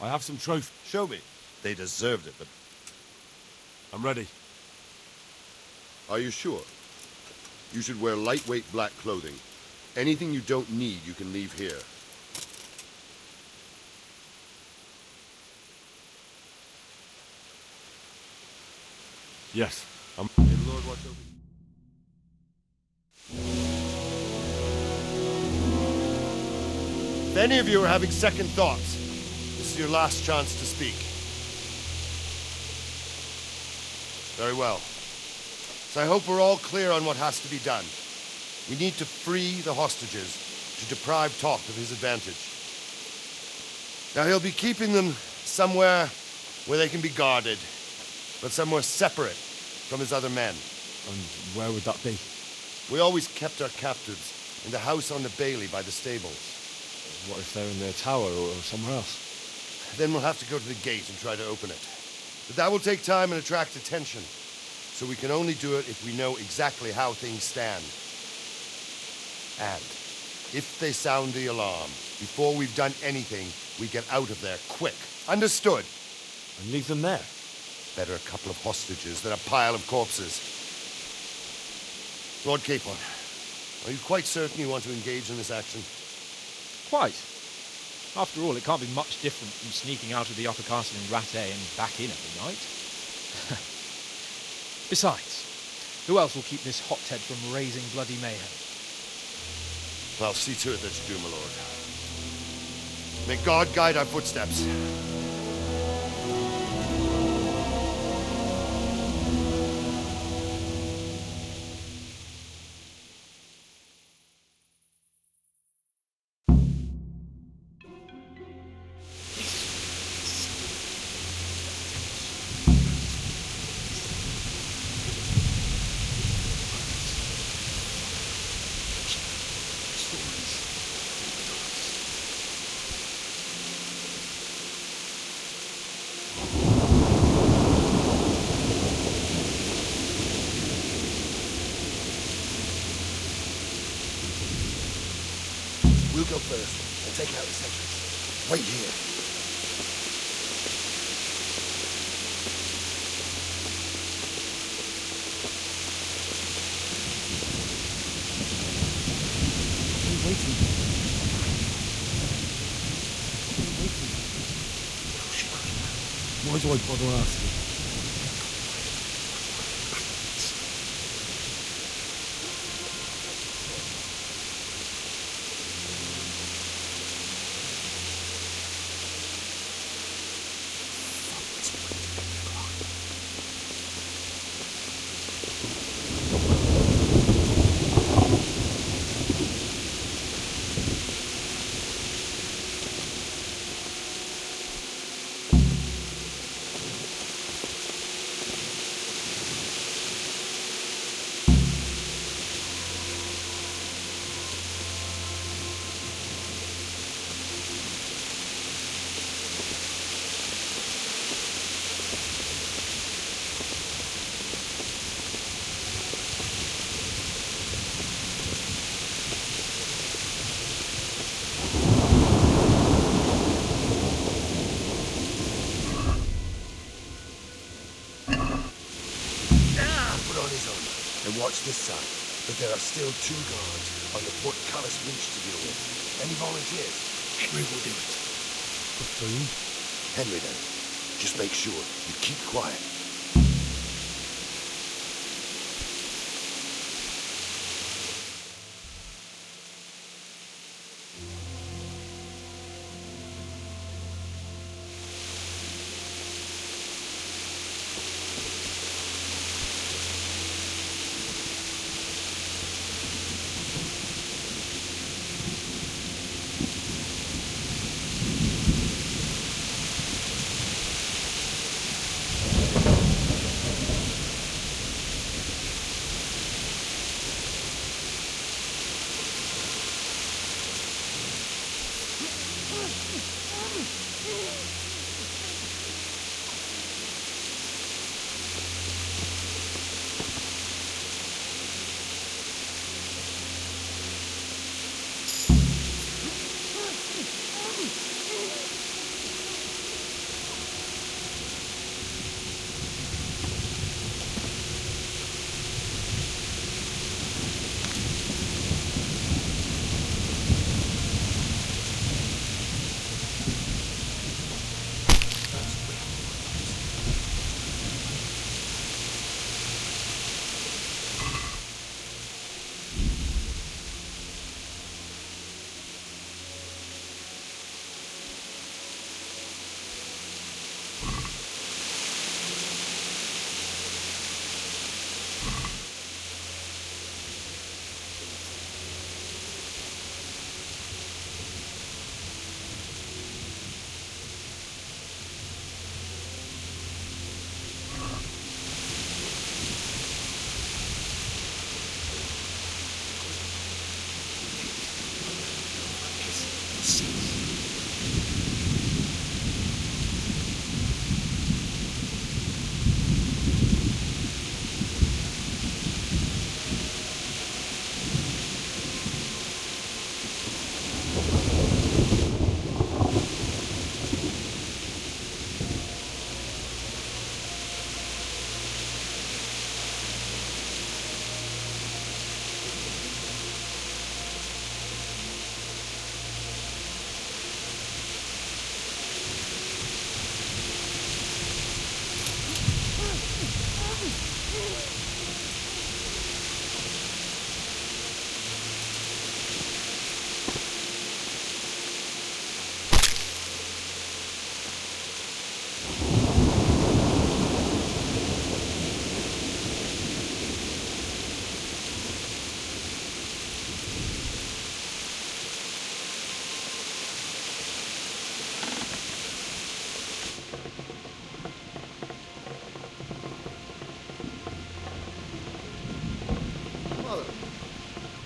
I have some trophy. Show me. They deserved it, but... I'm ready. Are you sure? You should wear lightweight black clothing. Anything you don't need, you can leave here. Yes, I'm... May the Lord watch over you. If any of you are having second thoughts, this is your last chance to speak. Very well. So I hope we're all clear on what has to be done. We need to free the hostages to deprive Toth of his advantage. Now he'll be keeping them somewhere where they can be guarded, but somewhere separate from his other men. And where would that be? We always kept our captives in the house on the bailey by the stables. What if they're in their tower or somewhere else? Then we'll have to go to the gate and try to open it. But that will take time and attract attention. So we can only do it if we know exactly how things stand. And if they sound the alarm, before we've done anything, we get out of there quick. Understood? And leave them there? Better a couple of hostages than a pile of corpses. Lord Capon, are you quite certain you want to engage in this action? Quite. After all, it can't be much different from sneaking out of the upper castle in Rattay and back in every night. Besides, who else will keep this hothead from raising bloody mayhem? I'll see to it that you do, my lord. May God guide our footsteps. We'll go first and take out the sentries. Wait here. Why do I bother asking? And watch this side, but there are still 2 guards on the portcullis winch to deal with. Any volunteers? Henry will do it. Buffoon? Henry then. Just make sure you keep quiet.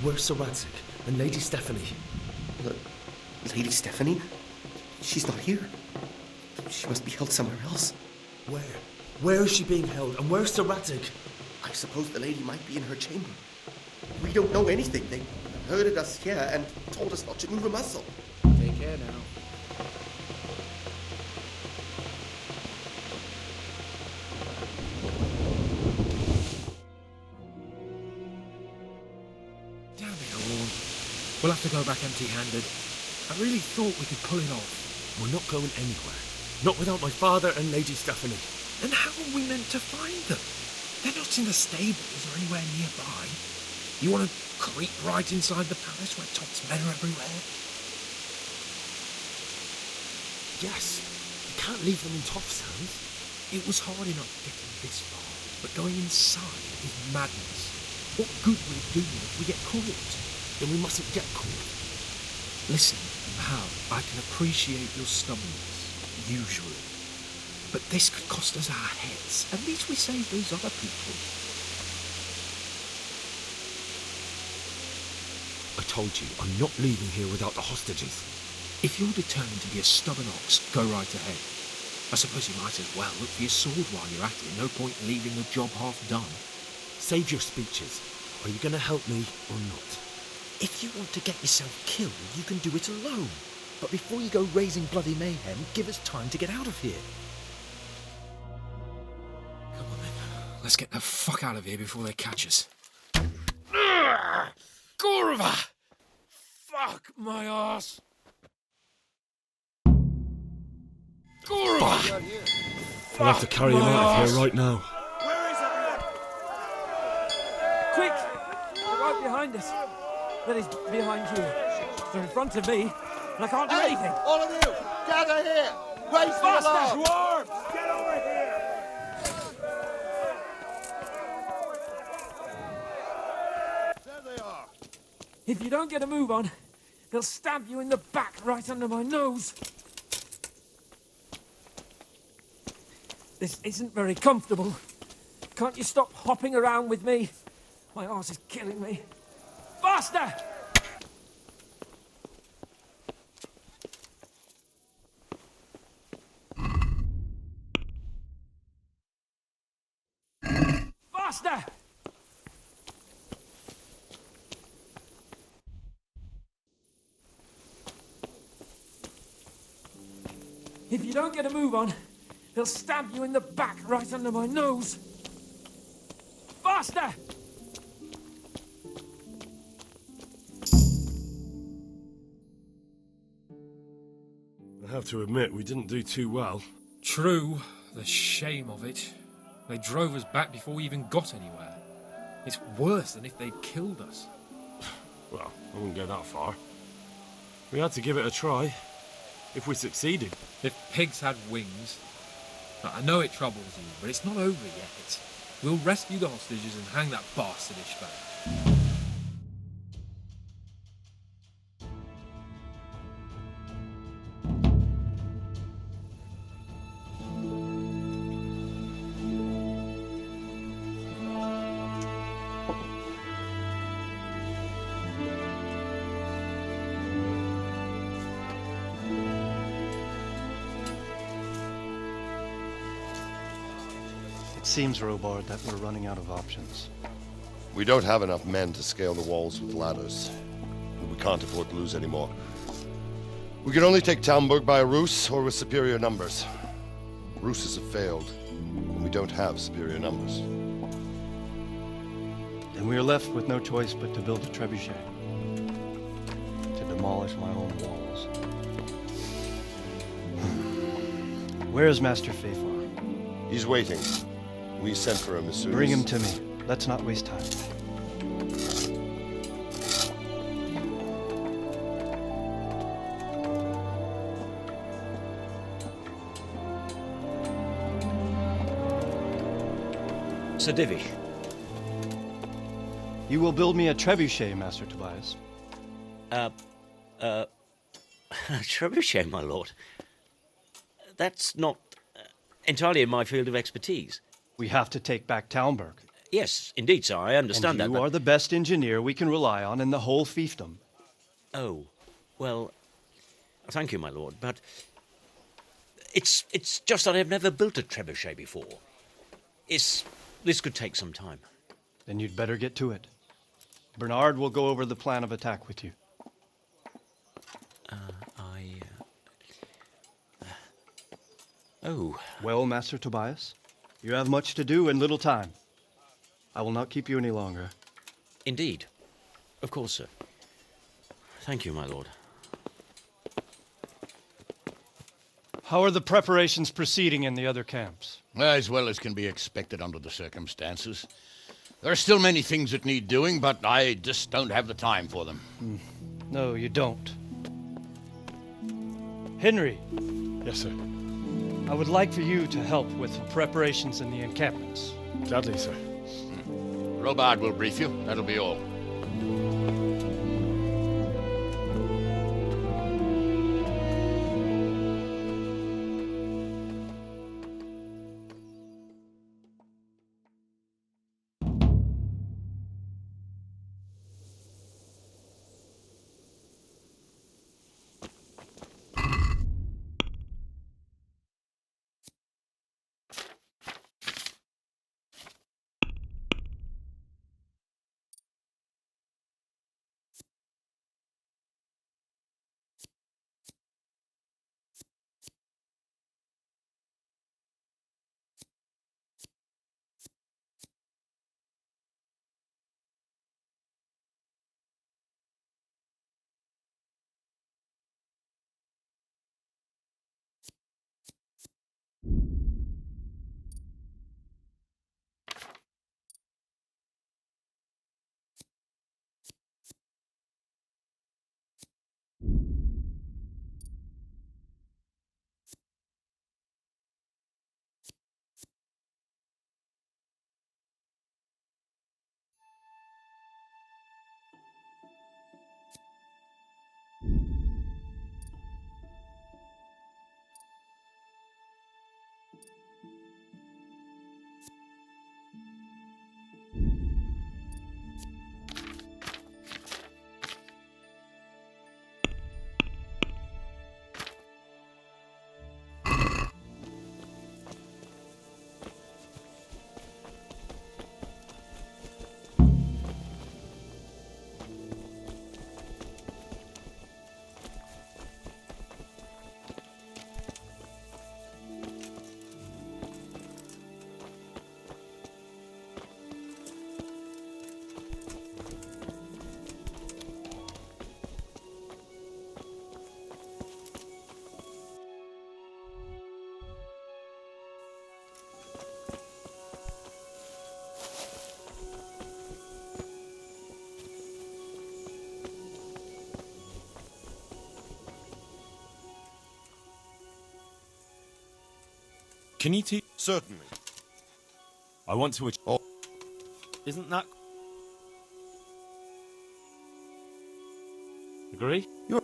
Where's Sir Radzig and Lady Stephanie? Lady Stephanie? She's not here. She must be held somewhere else. Where? Where is she being held? And where's Sir Radzig? I suppose the lady might be in her chamber. We don't know anything. They herded us here and told us not to move a muscle. Take care now. Damn it all. We'll have to go back empty-handed. I really thought we could pull it off. We're not going anywhere. Not without my father and Lady Stephanie. Then how are we meant to find them? They're not in the stables or anywhere nearby. You want to creep right inside the palace where Todd's men are everywhere? Yes. You can't leave them in Toff's hands. It was hard enough getting this far, but going inside is madness. What good will it do if we get caught? Then we mustn't get caught. Listen, pal, I can appreciate your stubbornness, usually. But this could cost us our heads. At least we saved those other people. I told you, I'm not leaving here without the hostages. If you're determined to be a stubborn ox, go right ahead. I suppose you might as well look for your sword while you're at it. No point leaving the job half done. Save your speeches. Are you going to help me or not? If you want to get yourself killed, you can do it alone. But before you go raising bloody mayhem, give us time to get out of here. Come on then. Let's get the fuck out of here before they catch us. Gorva! Fuck my ass! Gorva! We'll have to carry him out of here right now. Quick! They're right behind us. That is, behind you. They're in front of me, and I can't do anything. All of you, gather here! Raise the alarm! Dwarves! Get over here! There they are! If you don't get a move on, they'll stab you in the back right under my nose. This isn't very comfortable. Can't you stop hopping around with me? My arse is killing me. Faster! Faster! If you don't get a move on, they'll stab you in the back right under my nose. Faster! I have to admit, we didn't do too well. True, the shame of it. They drove us back before we even got anywhere. It's worse than if they'd killed us. Well, I wouldn't go that far. We had to give it a try. If we succeeded. If pigs had wings... Now, I know it troubles you, but it's not over yet. We'll rescue the hostages and hang that bastard Ishbal. It seems, Robard, that we're running out of options. We don't have enough men to scale the walls with ladders. We can't afford to lose any more. We can only take Talmberg by a ruse or with superior numbers. Ruses have failed, and we don't have superior numbers. Then we are left with no choice but to build a trebuchet. To demolish my own walls. Where is Master Fafar? He's waiting. We sent for him as soon Bring as... him to me. Let's not waste time. Sir Divish. You will build me a trebuchet, Master Tobias. Trebuchet, my lord. That's not entirely in my field of expertise. We have to take back Talmberg. Yes, indeed, sir, I understand and that, you are the best engineer we can rely on in the whole fiefdom. Oh, well, thank you, my lord, but it's just that I've never built a trebuchet before. This could take some time. Then you'd better get to it. Bernard will go over the plan of attack with you. Oh. Well, Master Tobias, you have much to do and little time. I will not keep you any longer. Indeed. Of course, sir. Thank you, my lord. How are the preparations proceeding in the other camps? As well as can be expected under the circumstances. There are still many things that need doing, but I just don't have the time for them. No, you don't. Henry. Yes, sir. I would like for you to help with the preparations in the encampments. Gladly, sir. Robard will brief you. That'll be all. Can you teach? Certainly. I want to. Oh. Isn't that? Agree? You're.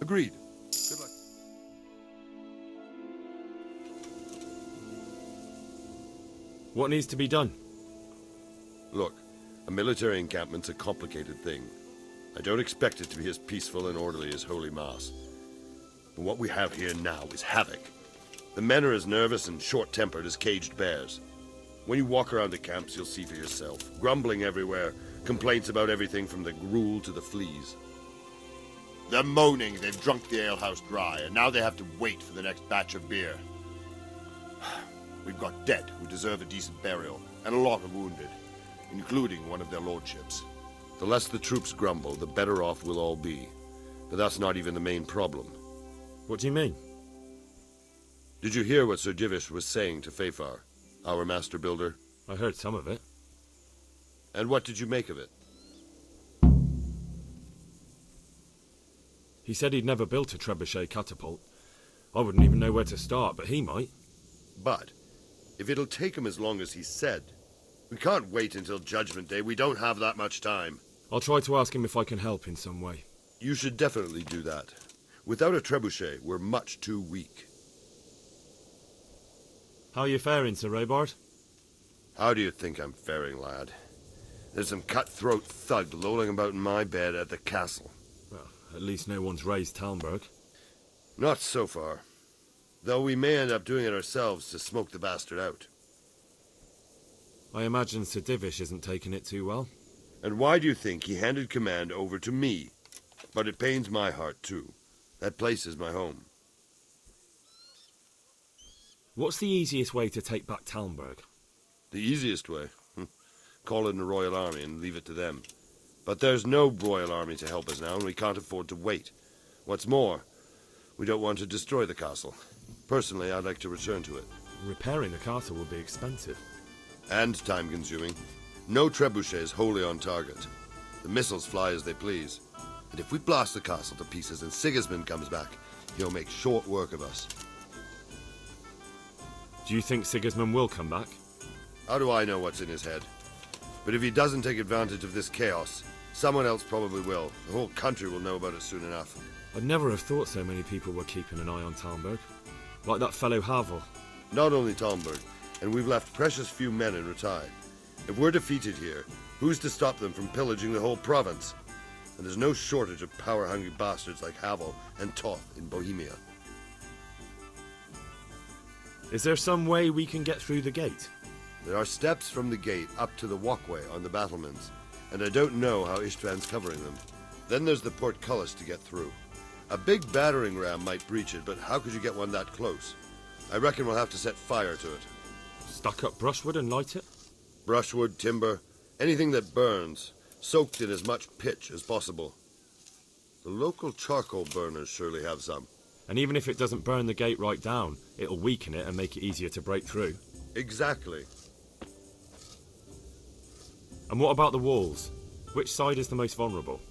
Agreed. Good luck. What needs to be done? Look, a military encampment's a complicated thing. I don't expect it to be as peaceful and orderly as Holy Mass. But what we have here now is havoc. The men are as nervous and short-tempered as caged bears. When you walk around the camps, you'll see for yourself. Grumbling everywhere, complaints about everything from the gruel to the fleas. They're moaning they've drunk the alehouse dry, and now they have to wait for the next batch of beer. We've got dead who deserve a decent burial, and a lot of wounded, including one of their lordships. The less the troops grumble, the better off we'll all be. But that's not even the main problem. What do you mean? Did you hear what Sir Divish was saying to Fafar, our master builder? I heard some of it. And what did you make of it? He said he'd never built a trebuchet catapult. I wouldn't even know where to start, but he might. But, if it'll take him as long as he said, we can't wait until Judgment Day. We don't have that much time. I'll try to ask him if I can help in some way. You should definitely do that. Without a trebuchet, we're much too weak. How are you faring, Sir Robard? How do you think I'm faring, lad? There's some cutthroat thug lolling about in my bed at the castle. Well, at least no one's raised Talmberg. Not so far. Though we may end up doing it ourselves to smoke the bastard out. I imagine Sir Divish isn't taking it too well. And why do you think he handed command over to me? But it pains my heart, too. That place is my home. What's the easiest way to take back Talmberg? The easiest way? Call in the Royal Army and leave it to them. But there's no Royal Army to help us now, and we can't afford to wait. What's more, we don't want to destroy the castle. Personally, I'd like to return to it. Repairing the castle will be expensive. And time-consuming. No trebuchets wholly on target. The missiles fly as they please. And if we blast the castle to pieces and Sigismund comes back, he'll make short work of us. Do you think Sigismund will come back? How do I know what's in his head? But if he doesn't take advantage of this chaos, someone else probably will. The whole country will know about it soon enough. I'd never have thought so many people were keeping an eye on Talmberg. Like that fellow Havel. Not only Talmberg, and we've left precious few men in Rattay. If we're defeated here, who's to stop them from pillaging the whole province? And there's no shortage of power-hungry bastards like Havel and Toth in Bohemia. Is there some way we can get through the gate? There are steps from the gate up to the walkway on the battlements, and I don't know how Ishtvan's covering them. Then there's the portcullis to get through. A big battering ram might breach it, but how could you get one that close? I reckon we'll have to set fire to it. Stack up brushwood and light it? Brushwood, timber, anything that burns, soaked in as much pitch as possible. The local charcoal burners surely have some. And even if it doesn't burn the gate right down, it'll weaken it and make it easier to break through. Exactly. And what about the walls? Which side is the most vulnerable?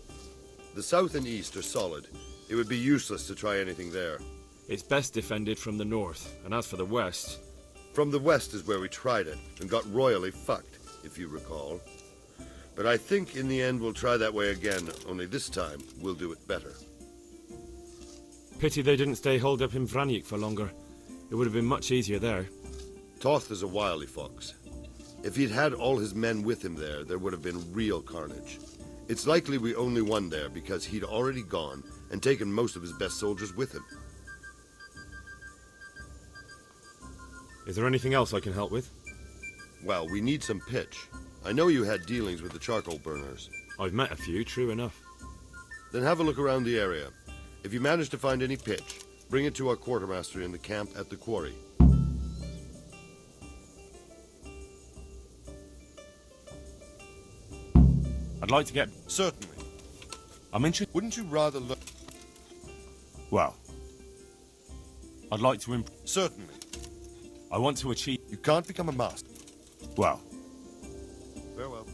The south and east are solid. It would be useless to try anything there. It's best defended from the north, and as for the west... From the west is where we tried it, and got royally fucked, if you recall. But I think in the end we'll try that way again, only this time we'll do it better. Pity they didn't stay holed up in Vranyk for longer. It would have been much easier there. Toth is a wily fox. If he'd had all his men with him there would have been real carnage. It's likely we only won there because he'd already gone and taken most of his best soldiers with him. Is there anything else I can help with? Well, we need some pitch. I know you had dealings with the charcoal burners. I've met a few, true enough. Then have a look around the area. If you manage to find any pitch, bring it to our quartermaster in the camp at the quarry. I'd like to get... Certainly. I'm interested... Wouldn't you rather look... Well... I'd like to Certainly. I want to achieve... You can't become a master. Well... Farewell.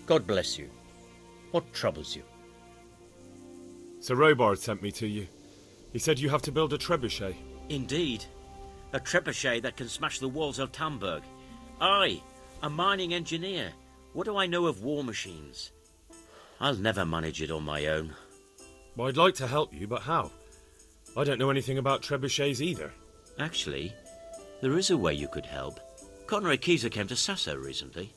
God bless you. What troubles you? Sir Robard sent me to you. He said you have to build a trebuchet. Indeed. A trebuchet that can smash the walls of Talmberg. I, a mining engineer. What do I know of war machines? I'll never manage it on my own. Well, I'd like to help you, but how? I don't know anything about trebuchets either. Actually, there is a way you could help. Conrad Kieser came to Sasso recently.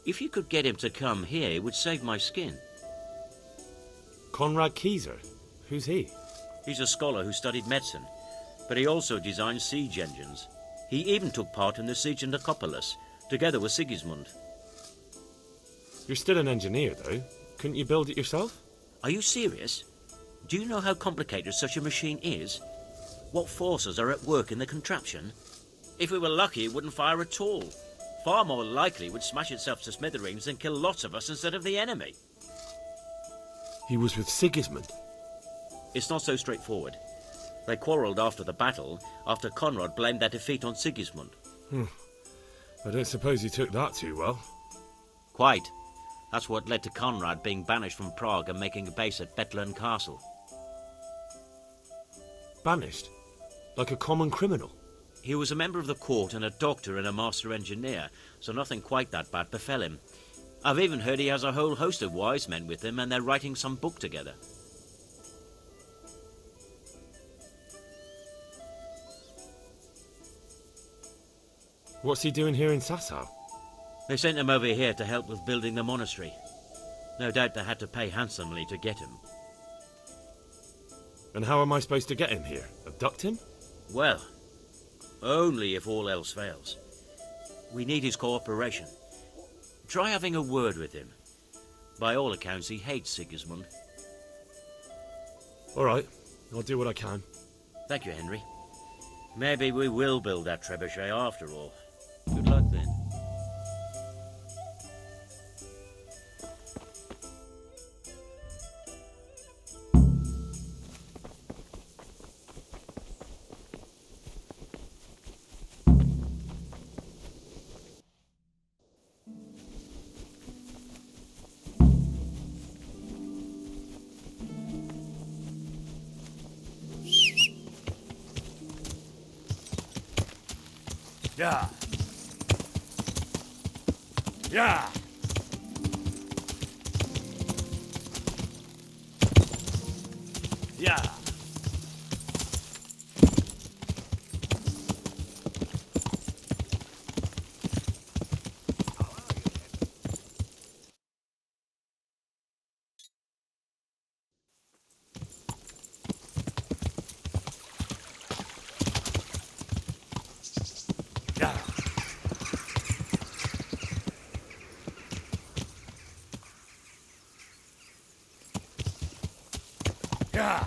If you could get him to come here, it would save my skin. Conrad Kieser? Who's he? He's a scholar who studied medicine, but he also designed siege engines. He even took part in the siege of Nicopolis, together with Sigismund. You're still an engineer, though. Couldn't you build it yourself? Are you serious? Do you know how complicated such a machine is? What forces are at work in the contraption? If we were lucky, it wouldn't fire at all. Far more likely it would smash itself to smithereens and kill lots of us instead of the enemy. He was with Sigismund. It's not so straightforward. They quarrelled after the battle, after Conrad blamed their defeat on Sigismund. I don't suppose he took that too well. Quite. That's what led to Conrad being banished from Prague and making a base at Bethlen Castle. Banished? Like a common criminal? He was a member of the court and a doctor and a master engineer, so nothing quite that bad befell him. I've even heard he has a whole host of wise men with him and they're writing some book together. What's he doing here in Sasau? They sent him over here to help with building the monastery. No doubt they had to pay handsomely to get him. And how am I supposed to get him here? Abduct him? Well, only if all else fails. We need his cooperation. Try having a word with him. By all accounts, he hates Sigismund. All right, I'll do what I can. Thank you, Henry. Maybe we will build that trebuchet after all. Good luck then. Yeah. Yeah. Yeah. Yeah.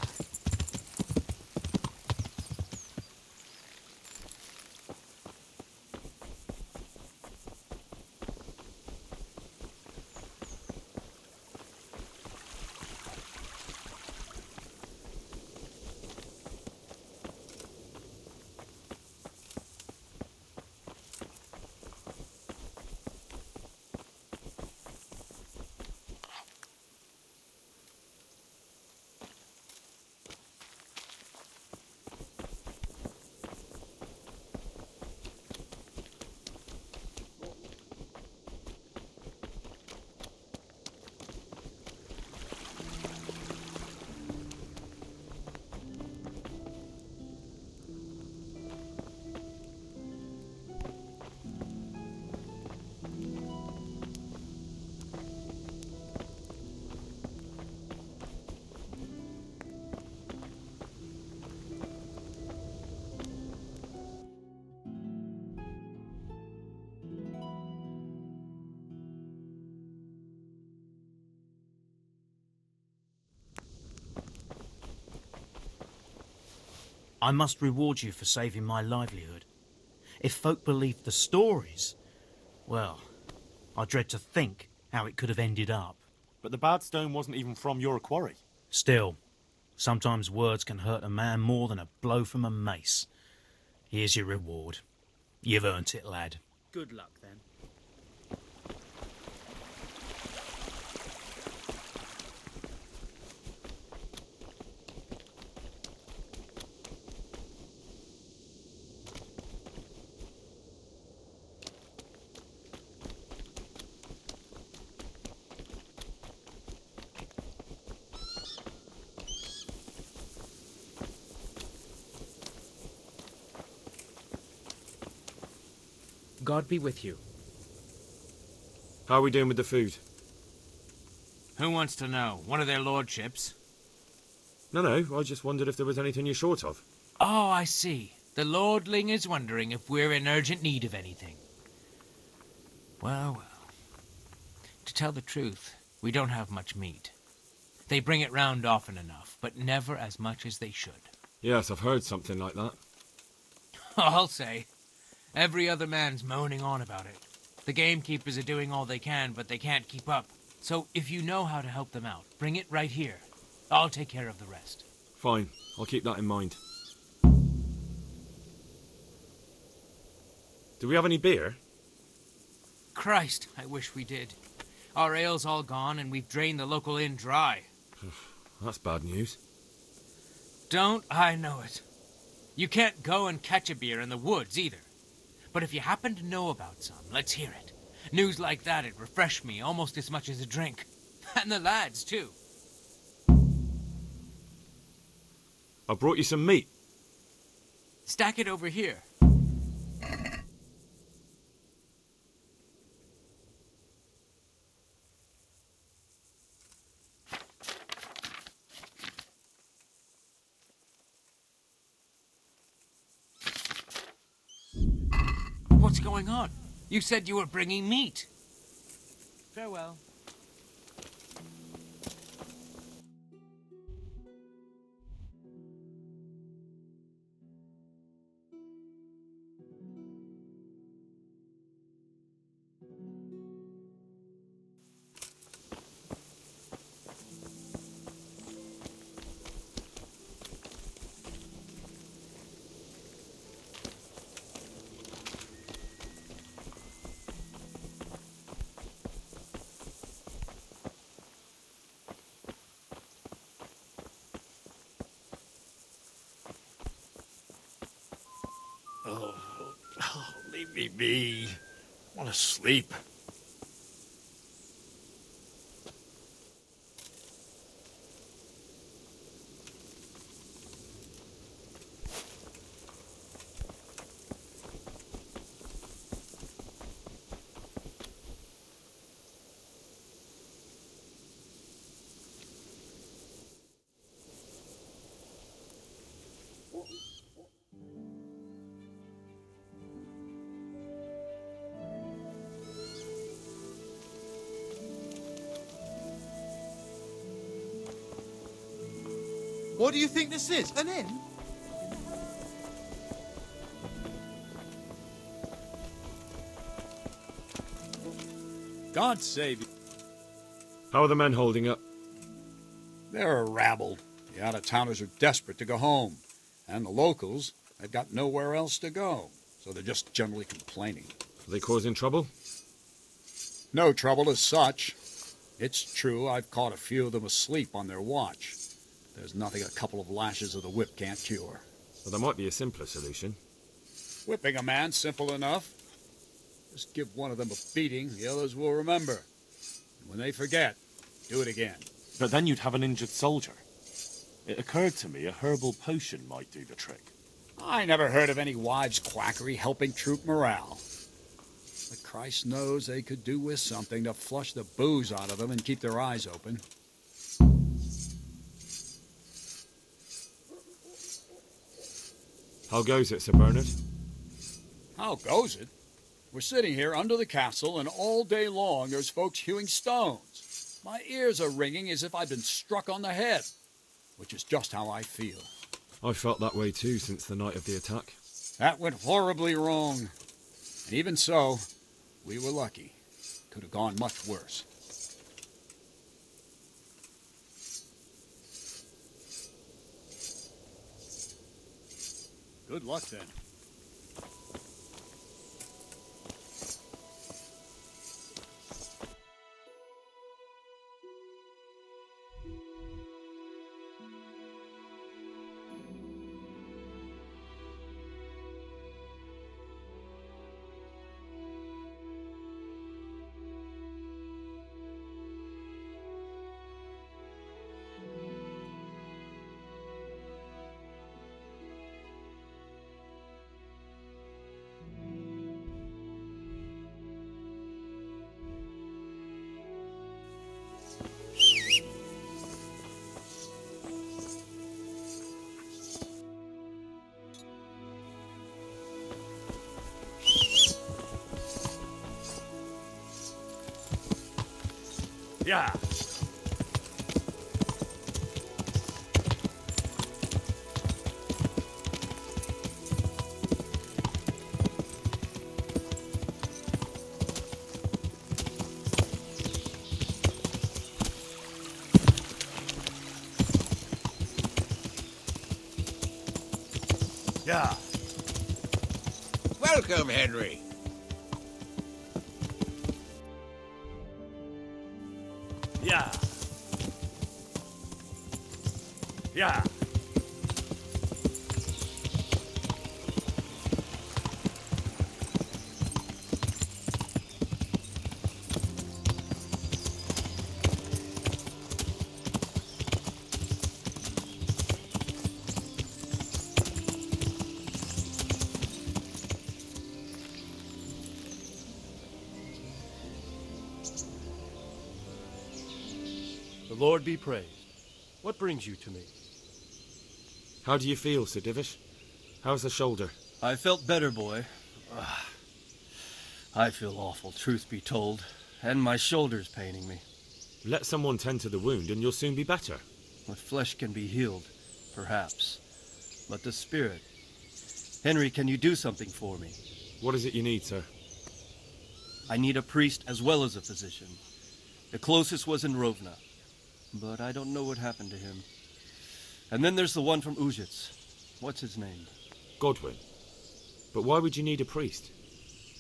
I must reward you for saving my livelihood. If folk believed the stories, well, I dread to think how it could have ended up. But the bad stone wasn't even from your quarry. Still, sometimes words can hurt a man more than a blow from a mace. Here's your reward. You've earned it, lad. Good luck, then. God be with you. How are we doing with the food? Who wants to know? One of their lordships? No, I just wondered if there was anything you're short of. Oh, I see. The lordling is wondering if we're in urgent need of anything. Well. To tell the truth, we don't have much meat. They bring it round often enough, but never as much as they should. Yes, I've heard something like that. I'll say. Every other man's moaning on about it. The gamekeepers are doing all they can, but they can't keep up. So if you know how to help them out, bring it right here. I'll take care of the rest. Fine, I'll keep that in mind. Do we have any beer? Christ, I wish we did. Our ale's all gone, and we've drained the local inn dry. That's bad news. Don't I know it? You can't go and catch a beer in the woods, either. But if you happen to know about some, let's hear it. News like that'd refresh me almost as much as a drink. And the lads, too. I brought you some meat. Stack it over here. What's going on? You said you were bringing meat. Farewell. Leave me be. I want to sleep. What do you think this is? An inn? God save you. How are the men holding up? They're a rabble. The out-of-towners are desperate to go home. And the locals, they've got nowhere else to go. So they're just generally complaining. Are they causing trouble? No trouble as such. It's true I've caught a few of them asleep on their watch. There's nothing a couple of lashes of the whip can't cure. Well, there might be a simpler solution. Whipping a man, simple enough. Just give one of them a beating, the others will remember. And when they forget, do it again. But then you'd have an injured soldier. It occurred to me a herbal potion might do the trick. I never heard of any wives' quackery helping troop morale. But Christ knows they could do with something to flush the booze out of them and keep their eyes open. How goes it, Sir Bernard? How goes it? We're sitting here under the castle, and all day long there's folks hewing stones. My ears are ringing as if I'd been struck on the head, which is just how I feel. I felt that way too since the night of the attack. That went horribly wrong. And even so, we were lucky. Could have gone much worse. Good luck, then. Yeah. Yeah. Welcome, Henry. Yeah. Yeah. The Lord be praised. What brings you to me? How do you feel, Sir Divish? How's the shoulder? I felt better, boy. I feel awful, truth be told, and my shoulder's paining me. Let someone tend to the wound and you'll soon be better. The flesh can be healed, perhaps, but the spirit... Henry, can you do something for me? What is it you need, sir? I need a priest as well as a physician. The closest was in Rovna, but I don't know what happened to him. And then there's the one from Ujits. What's his name? Godwin. But why would you need a priest?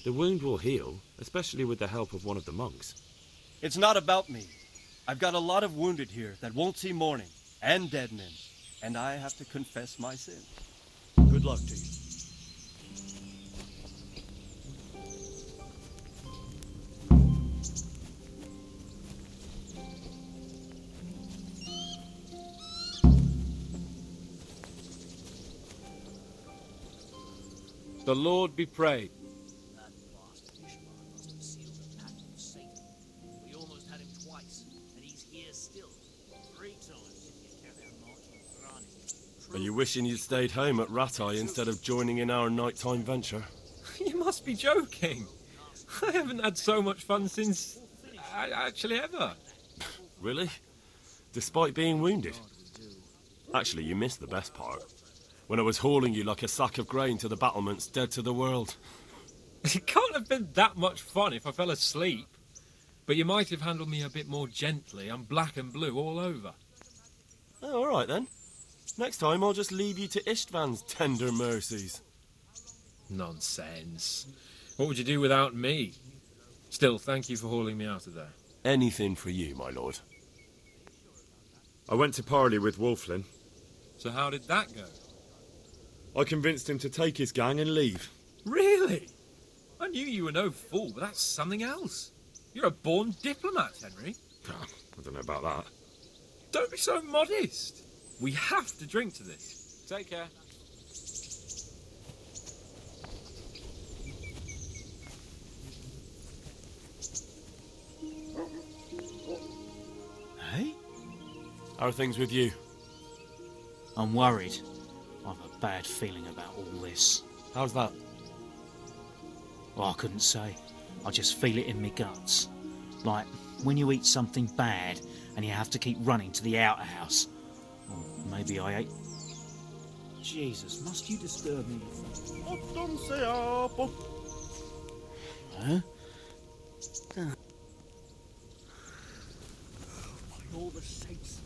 The wound will heal, especially with the help of one of the monks. It's not about me. I've got a lot of wounded here that won't see morning, and dead men, and I have to confess my sin. Good luck to you. The Lord be praised. That bastard Ishmael must have sealed a pact with Satan. We almost had him twice, and he's here still. 3 times if you count our march on Thrani. Are you wishing you'd stayed home at Rattay instead of joining in our nighttime venture? You must be joking. I haven't had so much fun since... actually ever. Really? Despite being wounded? Actually, you missed the best part. When I was hauling you like a sack of grain to the battlements dead to the world. It can't have been that much fun if I fell asleep. But you might have handled me a bit more gently. I'm black and blue all over. Oh, all right then. Next time I'll just leave you to Istvan's tender mercies. Nonsense. What would you do without me? Still, thank you for hauling me out of there. Anything for you, my lord. I went to parley with Wolflin. So how did that go? I convinced him to take his gang and leave. Really? I knew you were no fool, but that's something else. You're a born diplomat, Henry. I don't know about that. Don't be so modest. We have to drink to this. Take care. Hey? How are things with you? I'm worried. I've a bad feeling about all this. How's that? Well, I couldn't say. I just feel it in my guts. Like when you eat something bad and you have to keep running to the outhouse. Or maybe I ate... Jesus, must you disturb me? Huh? All the sakes.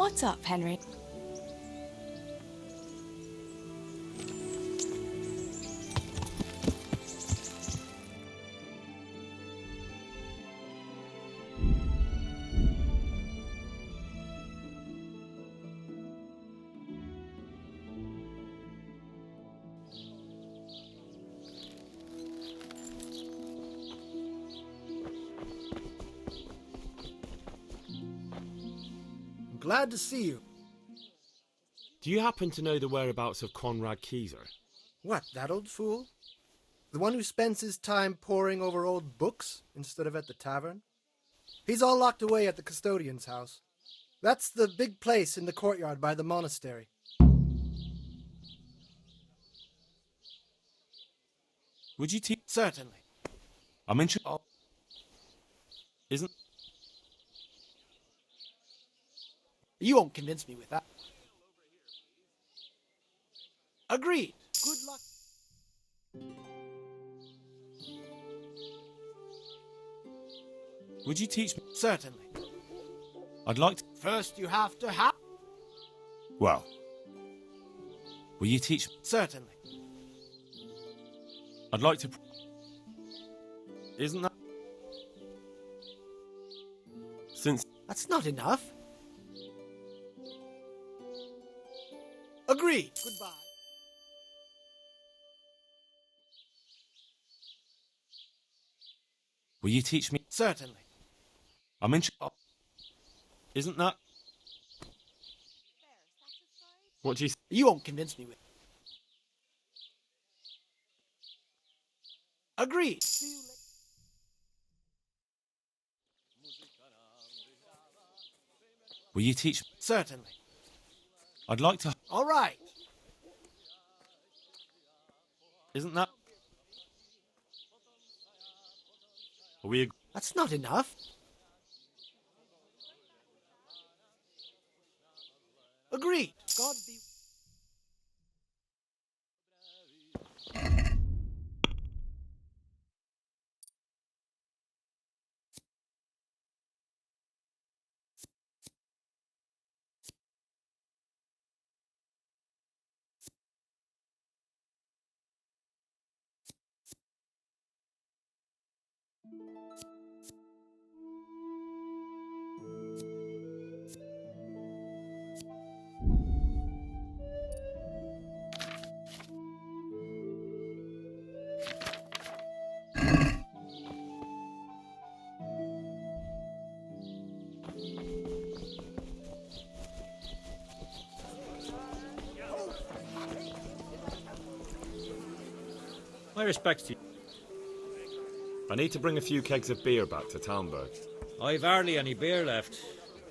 What's up, Henry? Glad to see you. Do you happen to know the whereabouts of Conrad Keyser? What, that old fool? The one who spends his time poring over old books instead of at the tavern? He's all locked away at the custodian's house. That's the big place in the courtyard by the monastery. Would you teach? Certainly. I'm interested. Oh. Isn't... You won't convince me with that. Agreed. Good luck. Would you teach me? Certainly. I'd like to... First you have to have... Well. Will you teach me? Certainly. I'd like to... Isn't that... Since... That's not enough. Agreed. Goodbye. Will you teach me? Certainly. I'm interested. Oh. Isn't that... What do you... You won't convince me with... Agreed. See you later. Will you teach me? Certainly. I'd like to... All right. Isn't that... Are we... That's not enough. Agreed. God be... My respects to you. I need to bring a few kegs of beer back to Talmberg. I've hardly any beer left.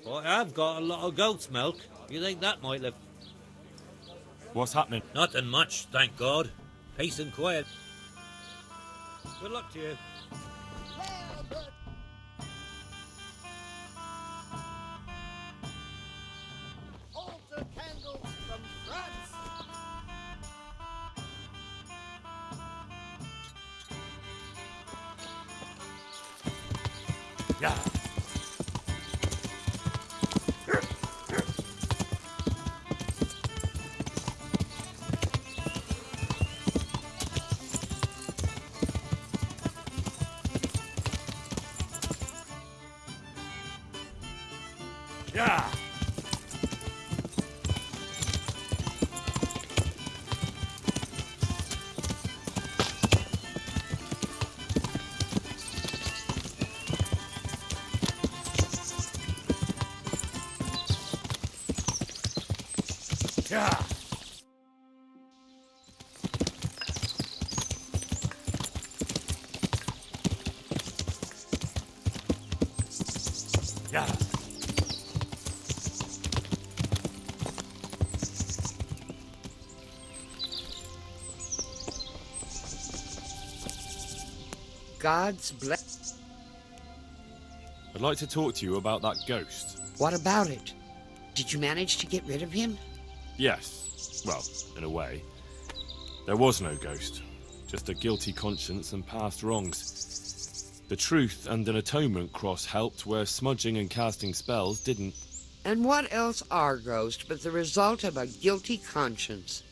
But I have got a lot of goat's milk. You think that might live? What's happening? Nothing much, thank God. Peace and quiet. Good luck to you. Altar candles from France. Yeah. Yeah. Yeah. Yeah. God's bless. I'd like to talk to you about that ghost. What about it? Did you manage to get rid of him? Yes. Well, in a way. There was no ghost. Just a guilty conscience and past wrongs. The truth and an atonement cross helped where smudging and casting spells didn't. And what else are ghosts but the result of a guilty conscience?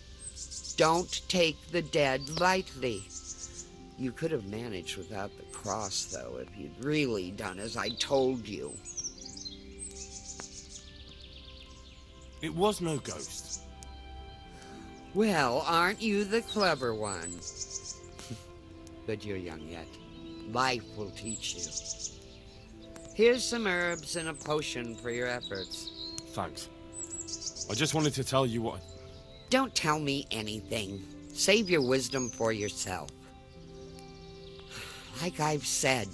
Don't take the dead lightly. You could have managed without the cross, though, if you'd really done as I told you. It was no ghost. Well, aren't you the clever one? But you're young yet. Life will teach you. Here's some herbs and a potion for your efforts. Thanks. I just wanted to tell you what... Don't tell me anything. Save your wisdom for yourself. Like I've said,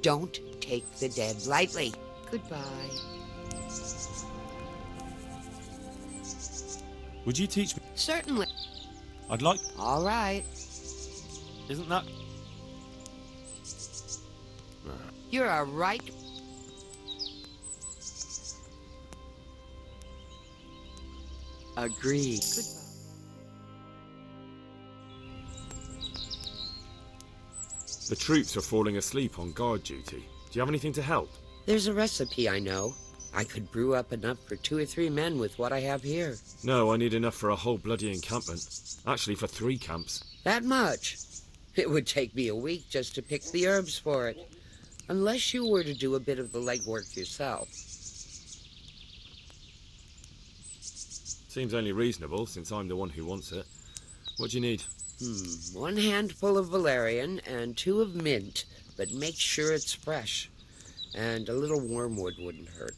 don't take the dead lightly. Goodbye. Would you teach me? Certainly. I'd like... All right. Isn't that... You're a right... Agreed. Goodbye. The troops are falling asleep on guard duty. Do you have anything to help? There's a recipe I know. I could brew up enough for 2 or 3 men with what I have here. No, I need enough for a whole bloody encampment. Actually, for 3 camps. That much? It would take me a week just to pick the herbs for it. Unless you were to do a bit of the legwork yourself. Seems only reasonable, since I'm the one who wants it. What do you need? 1 handful of valerian and 2 of mint, but make sure it's fresh. And a little wormwood wouldn't hurt.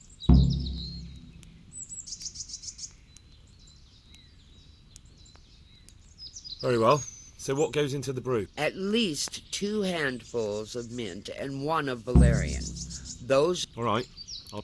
Very well. So what goes into the brew? At least 2 handfuls of mint and 1 of valerian. Those... All right. I'll...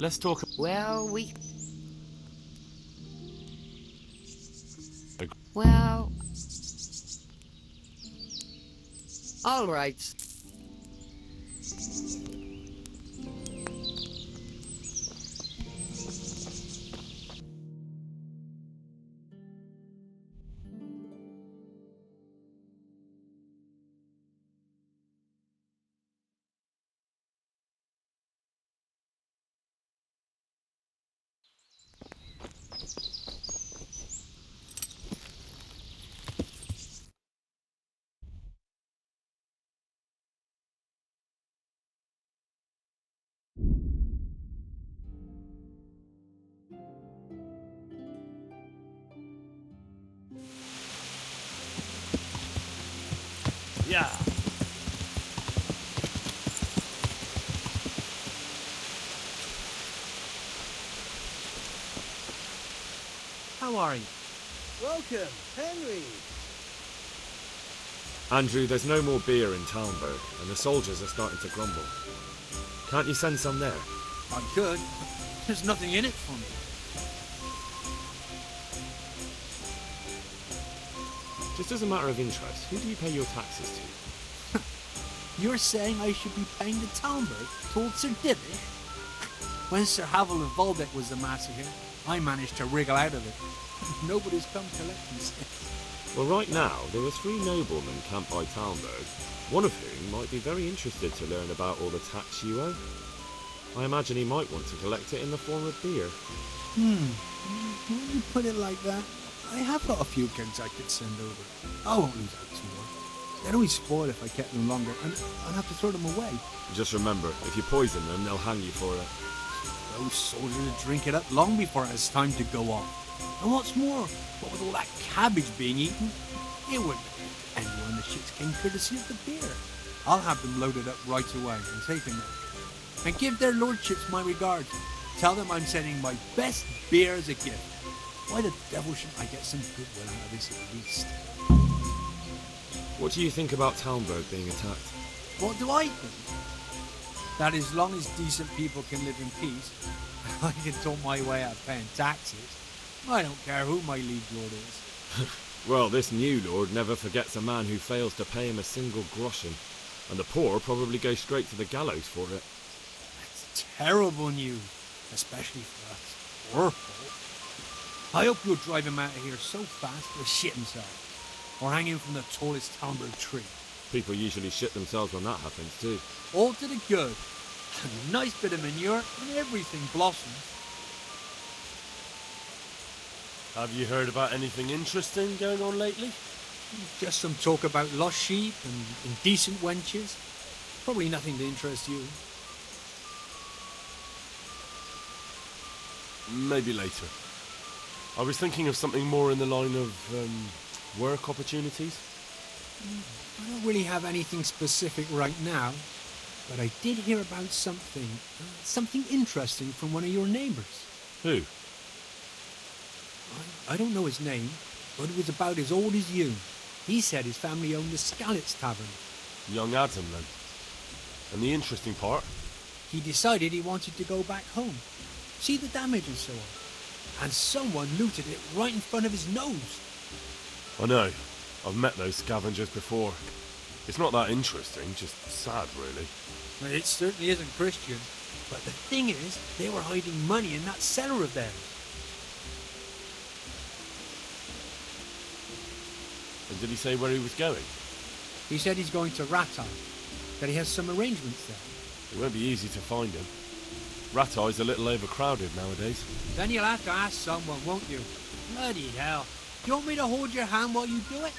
Let's talk... Well, Well... All right. Yeah. How are you? Welcome, Henry. Andrew, there's no more beer in Talmberg, and the soldiers are starting to grumble. Can't you send some there? I could. There's nothing in it for me. Just as a matter of interest, who do you pay your taxes to? You're saying I should be paying the Talmberg told Sir Divish? When Sir Havel of Volbeck was the massacre, I managed to wriggle out of it. Nobody's come collecting since. Well, right now, there are 3 noblemen camped by Talmberg, one of whom might be very interested to learn about all the tax you owe. I imagine he might want to collect it in the form of beer. When you put it like that, I have got a few kegs I could send over. I won't lose out too much. They'd always spoil if I kept them longer, and I'd have to throw them away. Just remember, if you poison them, they'll hang you for it. Those soldiers would drink it up long before it has time to go on. And what's more, what with all that cabbage being eaten, it wouldn't affect anyone. The ships came courtesy of the beer. I'll have them loaded up right away and taken them. And give their lordships my regards. Tell them I'm sending my best beer as a gift. Why the devil shouldn't I get some goodwill out of this at least? What do you think about Talmberg being attacked? What do I think? That as long as decent people can live in peace, I can talk my way out of paying taxes. I don't care who my liege lord is. Well, this new lord never forgets a man who fails to pay him a single groschen, and the poor probably go straight to the gallows for it. That's terrible news, especially for us poor folk. I hope you'll drive him out of here so fast he'll shit himself, or hang him from the tallest Talmberg tree. People usually shit themselves when that happens too. All to the good. A nice bit of manure and everything blossoms. Have you heard about anything interesting going on lately? Just some talk about lost sheep and indecent wenches. Probably nothing to interest you. Maybe later. I was thinking of something more in the line of work opportunities. I don't really have anything specific right now, but I did hear about something interesting from one of your neighbours. Who? I don't know his name, but it was about as old as you. He said his family owned the Skalitz tavern. Young Adam, then. And the interesting part? He decided he wanted to go back home, see the damage and so on. And someone looted it right in front of his nose. I know. I've met those scavengers before. It's not that interesting, just sad, really. Well, it certainly isn't Christian. But the thing is, they were hiding money in that cellar of theirs. And did he say where he was going? He said he's going to Rattay, that he has some arrangements there. It won't be easy to find him. Rattay's a little overcrowded nowadays. Then you'll have to ask someone, won't you? Bloody hell. Do you want me to hold your hand while you do it?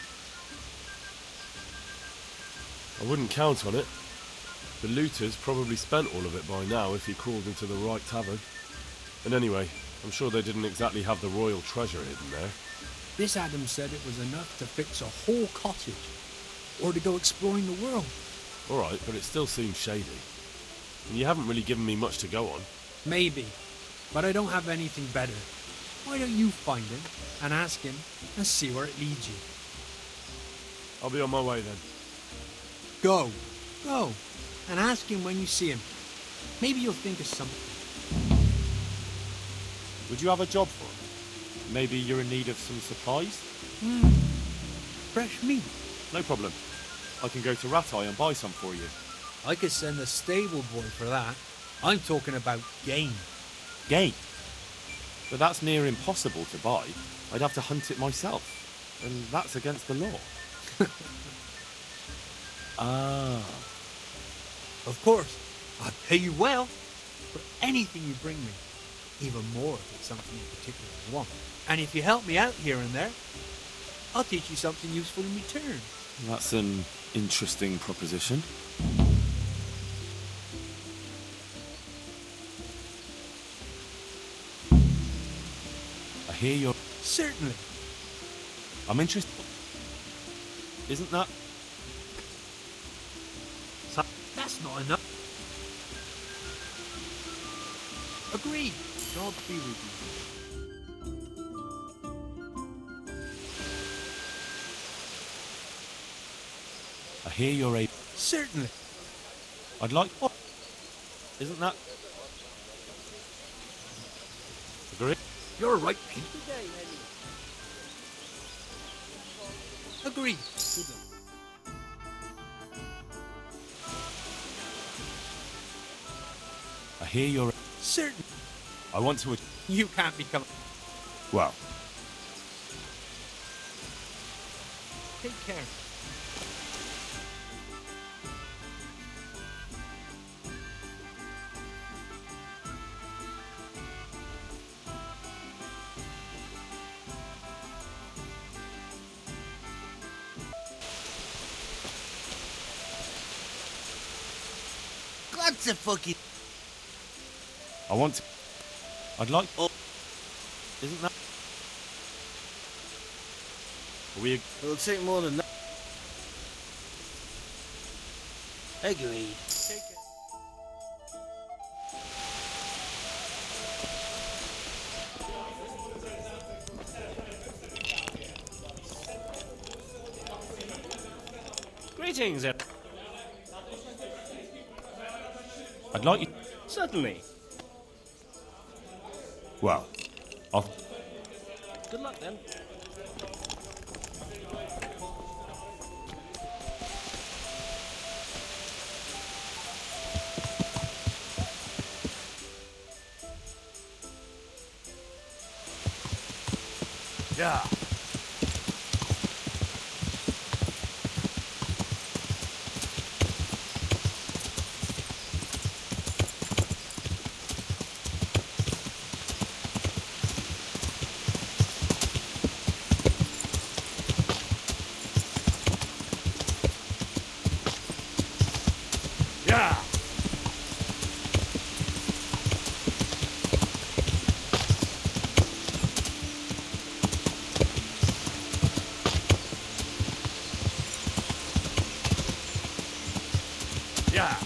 I wouldn't count on it. The looters probably spent all of it by now if he crawled into the right tavern. And anyway, I'm sure they didn't exactly have the royal treasure hidden there. This Adam said it was enough to fix a whole cottage, or to go exploring the world. Alright, but it still seems shady. And you haven't really given me much to go on. Maybe, but I don't have anything better. Why don't you find him, and ask him, and see where it leads you? I'll be on my way then. Go, and ask him when you see him. Maybe you'll think of something. Would you have a job for him? Maybe you're in need of some supplies? Fresh meat. No problem. I can go to Rattay and buy some for you. I could send a stable boy for that. I'm talking about game. Game? But that's near impossible to buy. I'd have to hunt it myself. And that's against the law. Ah. Of course. I'll pay you well for anything you bring me. Even more if it's something you particularly want. And if you help me out here and there, I'll teach you something useful in return. That's an interesting proposition. I hear you're... Certainly. I'm interested. Isn't that... That's not enough. Agreed. God be with you. I hear you're a... Certainly. I'd like... What? Isn't that... Agree? You're right, Pete. Agreed. Good luck. I hear you're... Certain. I want to... You can't become... Well... Take care. Lots of fucking... I want to... I'd like... Oh. Isn't that... Are we... It'll take more than that. Agreed. Greetings, I'd like you... Certainly. Well, I'll... Good luck then. Yeah. Yeah. Yeah.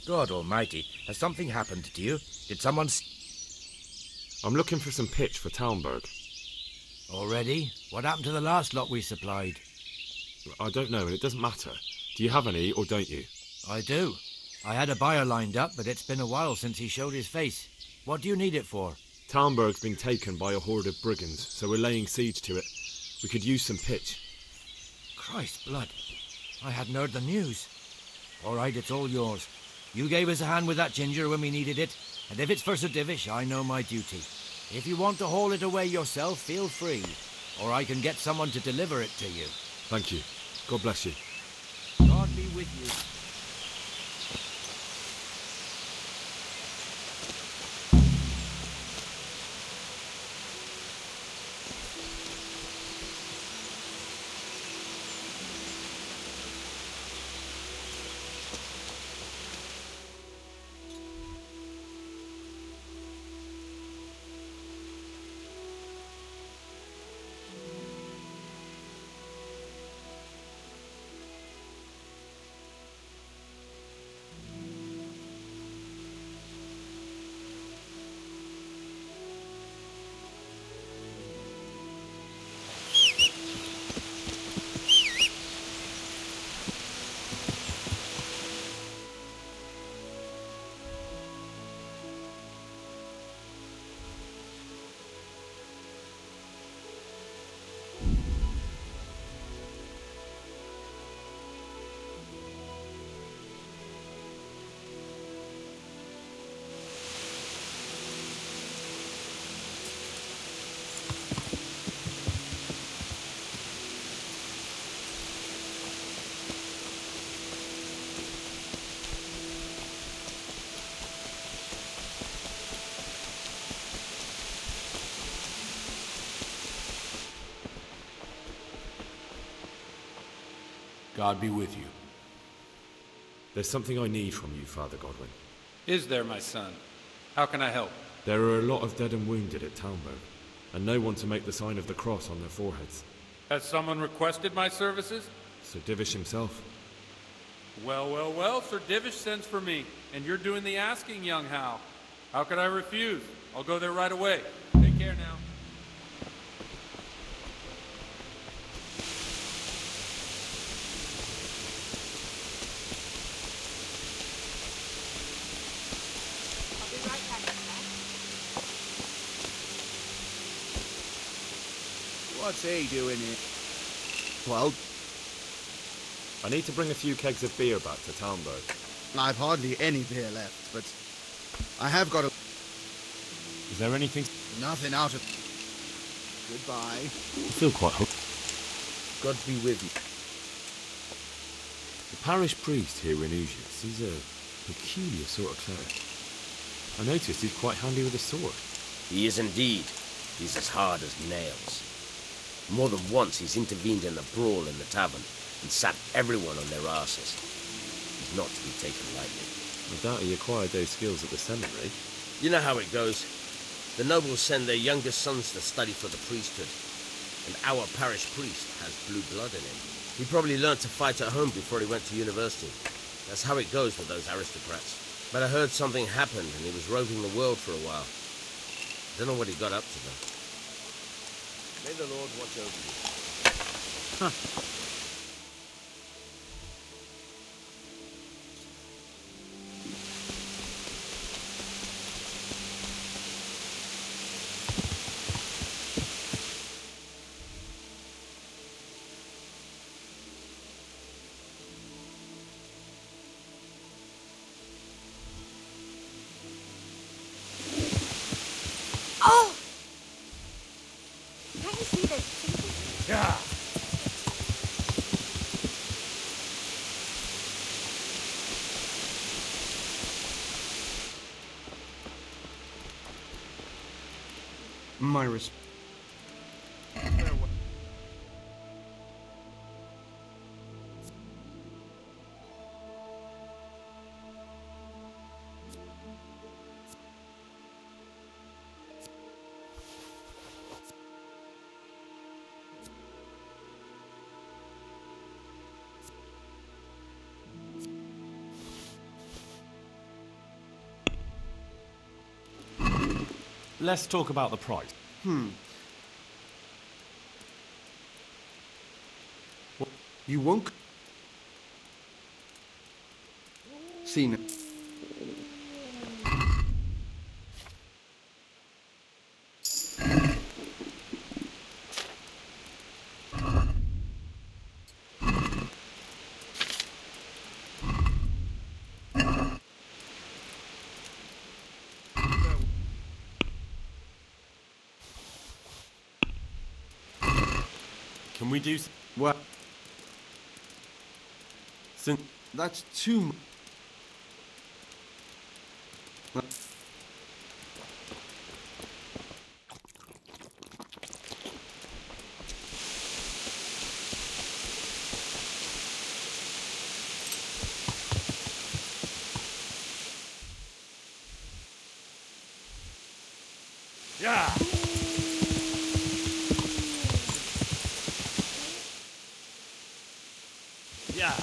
God almighty, has something happened to you? Did someone... I'm looking for some pitch for Talmberg. Already? What happened to the last lot we supplied? I don't know, and it doesn't matter. Do you have any, or don't you? I do. I had a buyer lined up, but it's been a while since he showed his face. What do you need it for? Talmberg's been taken by a horde of brigands, so we're laying siege to it. We could use some pitch. Christ's blood. I hadn't heard the news. All right, it's all yours. You gave us a hand with that ginger when we needed it, and if it's for Sir Divish, I know my duty. If you want to haul it away yourself, feel free, or I can get someone to deliver it to you. Thank you. God bless you. God be with you. God be with you. There's something I need from you, Father Godwin. Is there, my son? How can I help? There are a lot of dead and wounded at Talmberg, and no one to make the sign of the cross on their foreheads. Has someone requested my services? Sir Divish himself. Well, well, well, Sir Divish sends for me, and you're doing the asking, young Hal. How could I refuse? I'll go there right away. Take care now. What's he doing here? Well, I need to bring a few kegs of beer back to Talmberg. I've hardly any beer left, but I have got a... Is there anything... Nothing out of... Goodbye. I feel quite hooked. God be with you. The parish priest here in Ujits, he's a peculiar sort of cleric. I noticed he's quite handy with a sword. He is indeed. He's as hard as nails. More than once he's intervened in the brawl in the tavern and sat everyone on their asses. He's not to be taken lightly. I doubt he acquired those skills at the seminary. You know how it goes. The nobles send their youngest sons to study for the priesthood, and our parish priest has blue blood in him. He probably learned to fight at home before he went to university. That's how it goes with those aristocrats. But I heard something happened and he was roving the world for a while. Don't know what he got up to though. May the Lord watch over you. Huh. My respect. Let's talk about the price. You won't... Seen it. Can we do... What? Since... That's too much. Yeah. Yeah.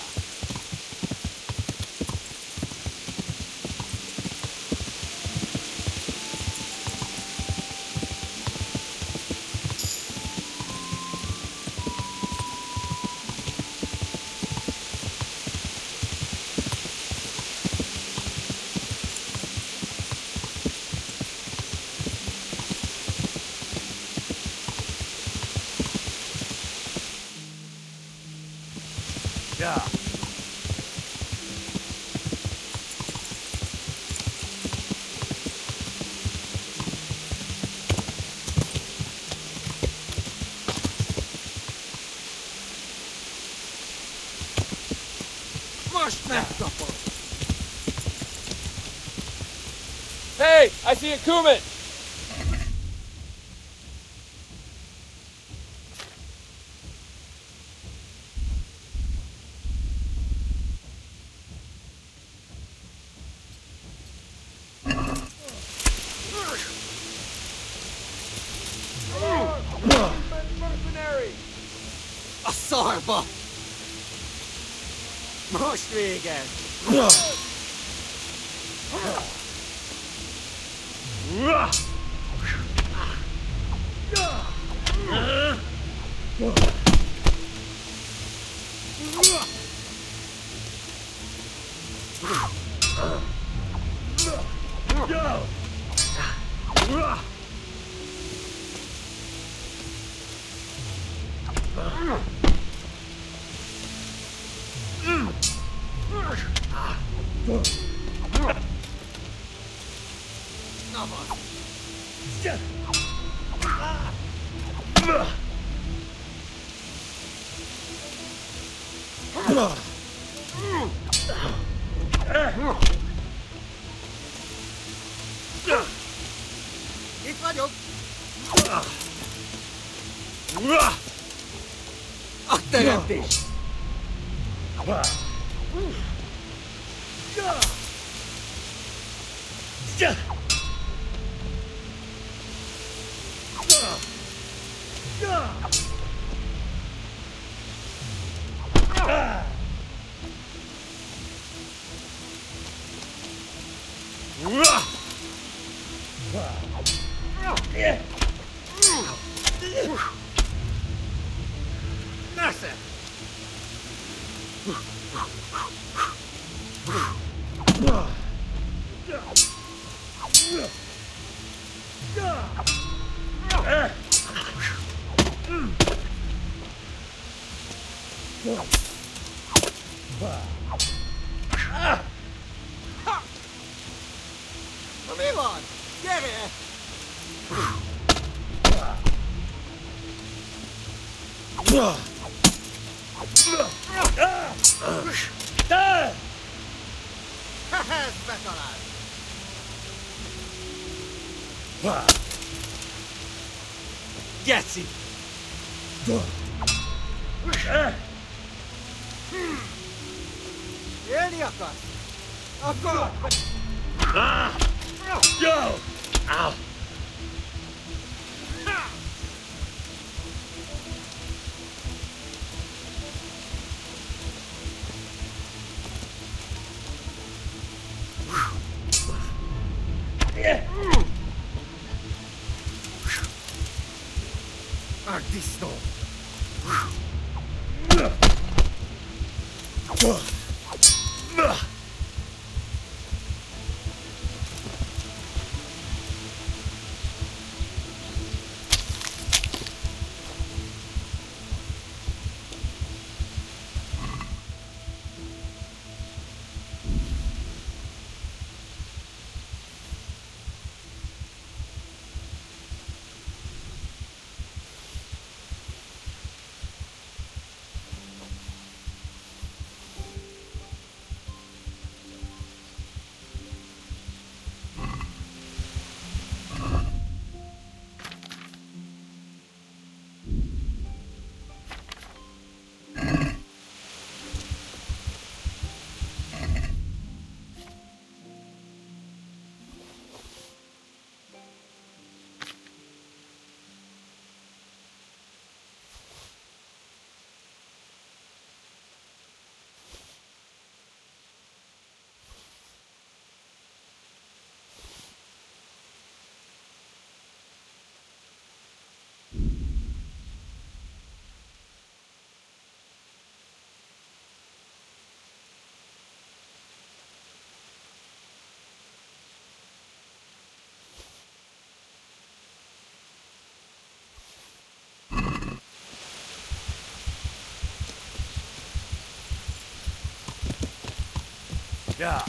Yeah. Hey, I see a Cuman! Norbo! Most me again. Come on, get it! Get it! Any of us? Of course! Go! Ow! Ardisto! Yeah.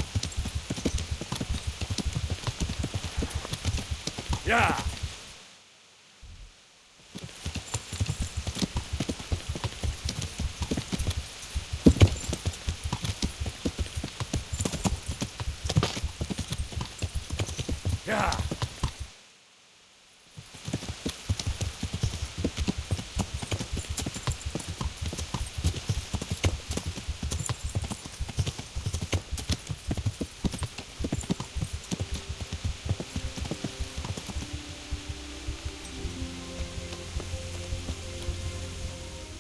Yeah. Yeah.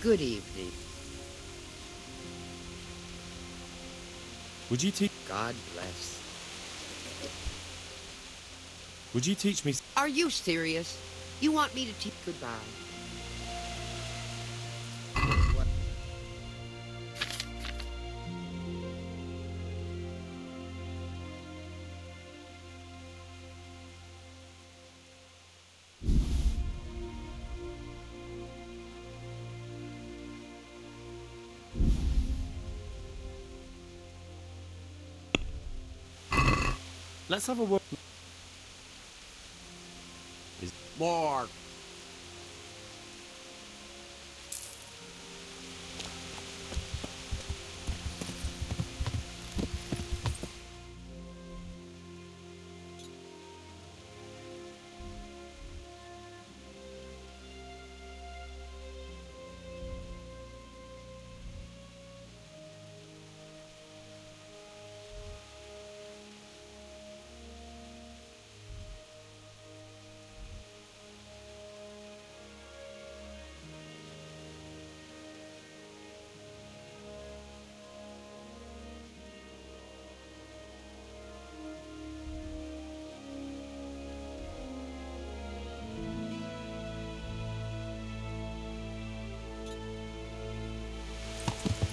Good evening. Would you teach? God bless. Would you teach me? Are you serious? You want me to teach goodbye? Let's have a word. More.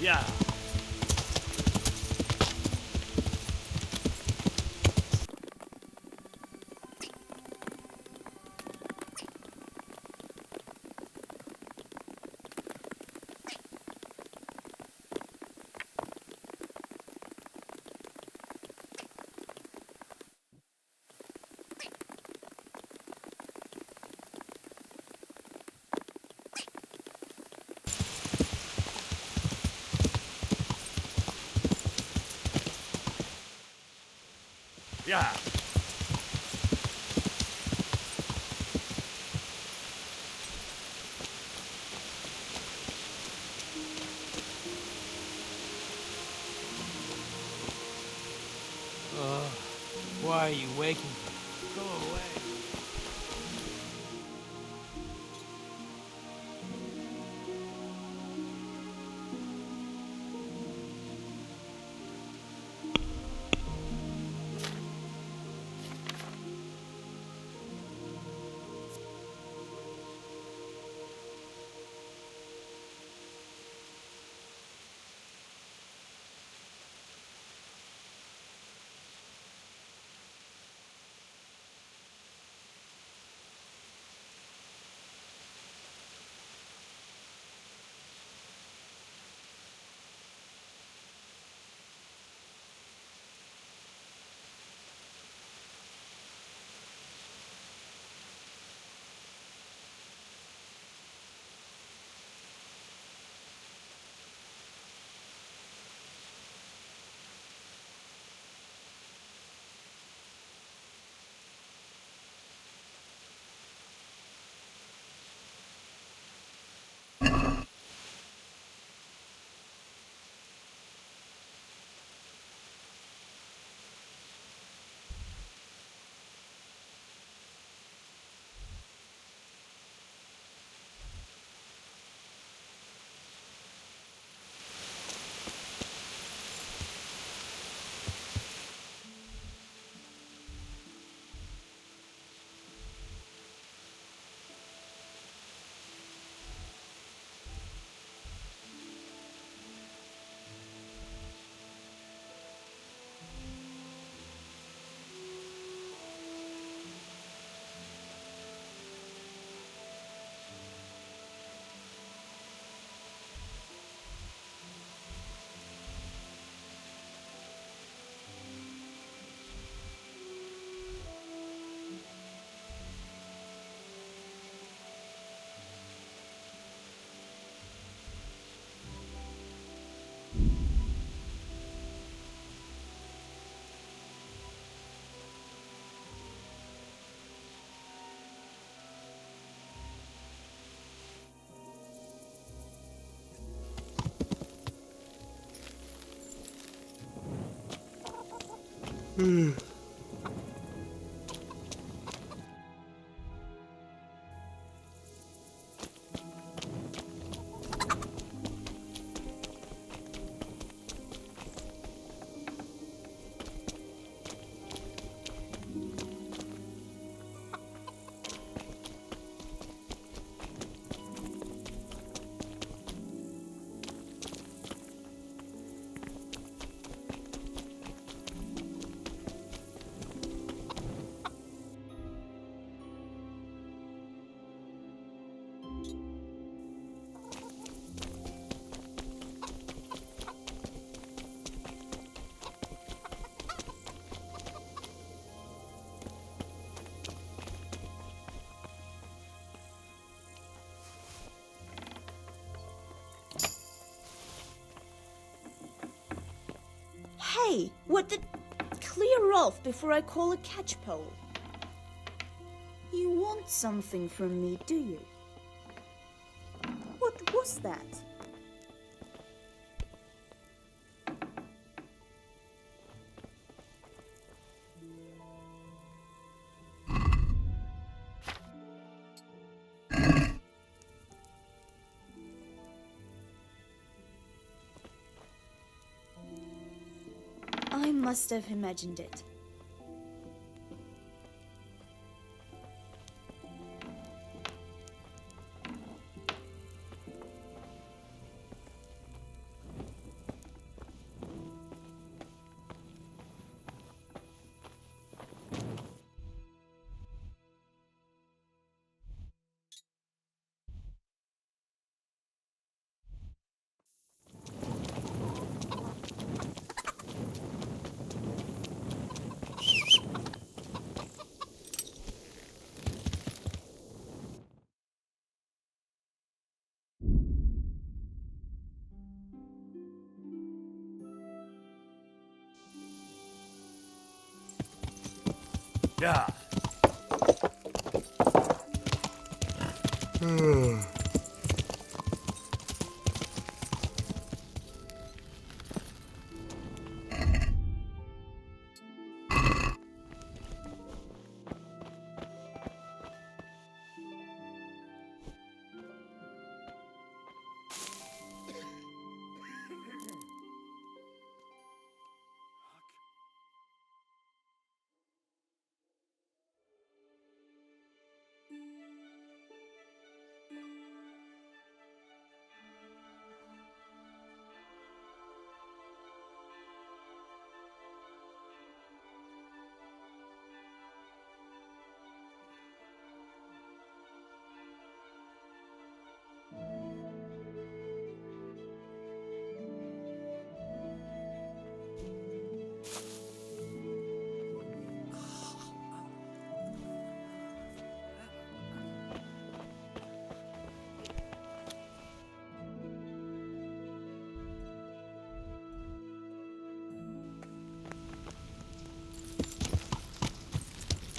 Yeah. Yeah. Why are you waking me? Go away. Hey, what the... Clear off before I call a catchpole. You want something from me, do you? What was that? I must have imagined it. Yeah.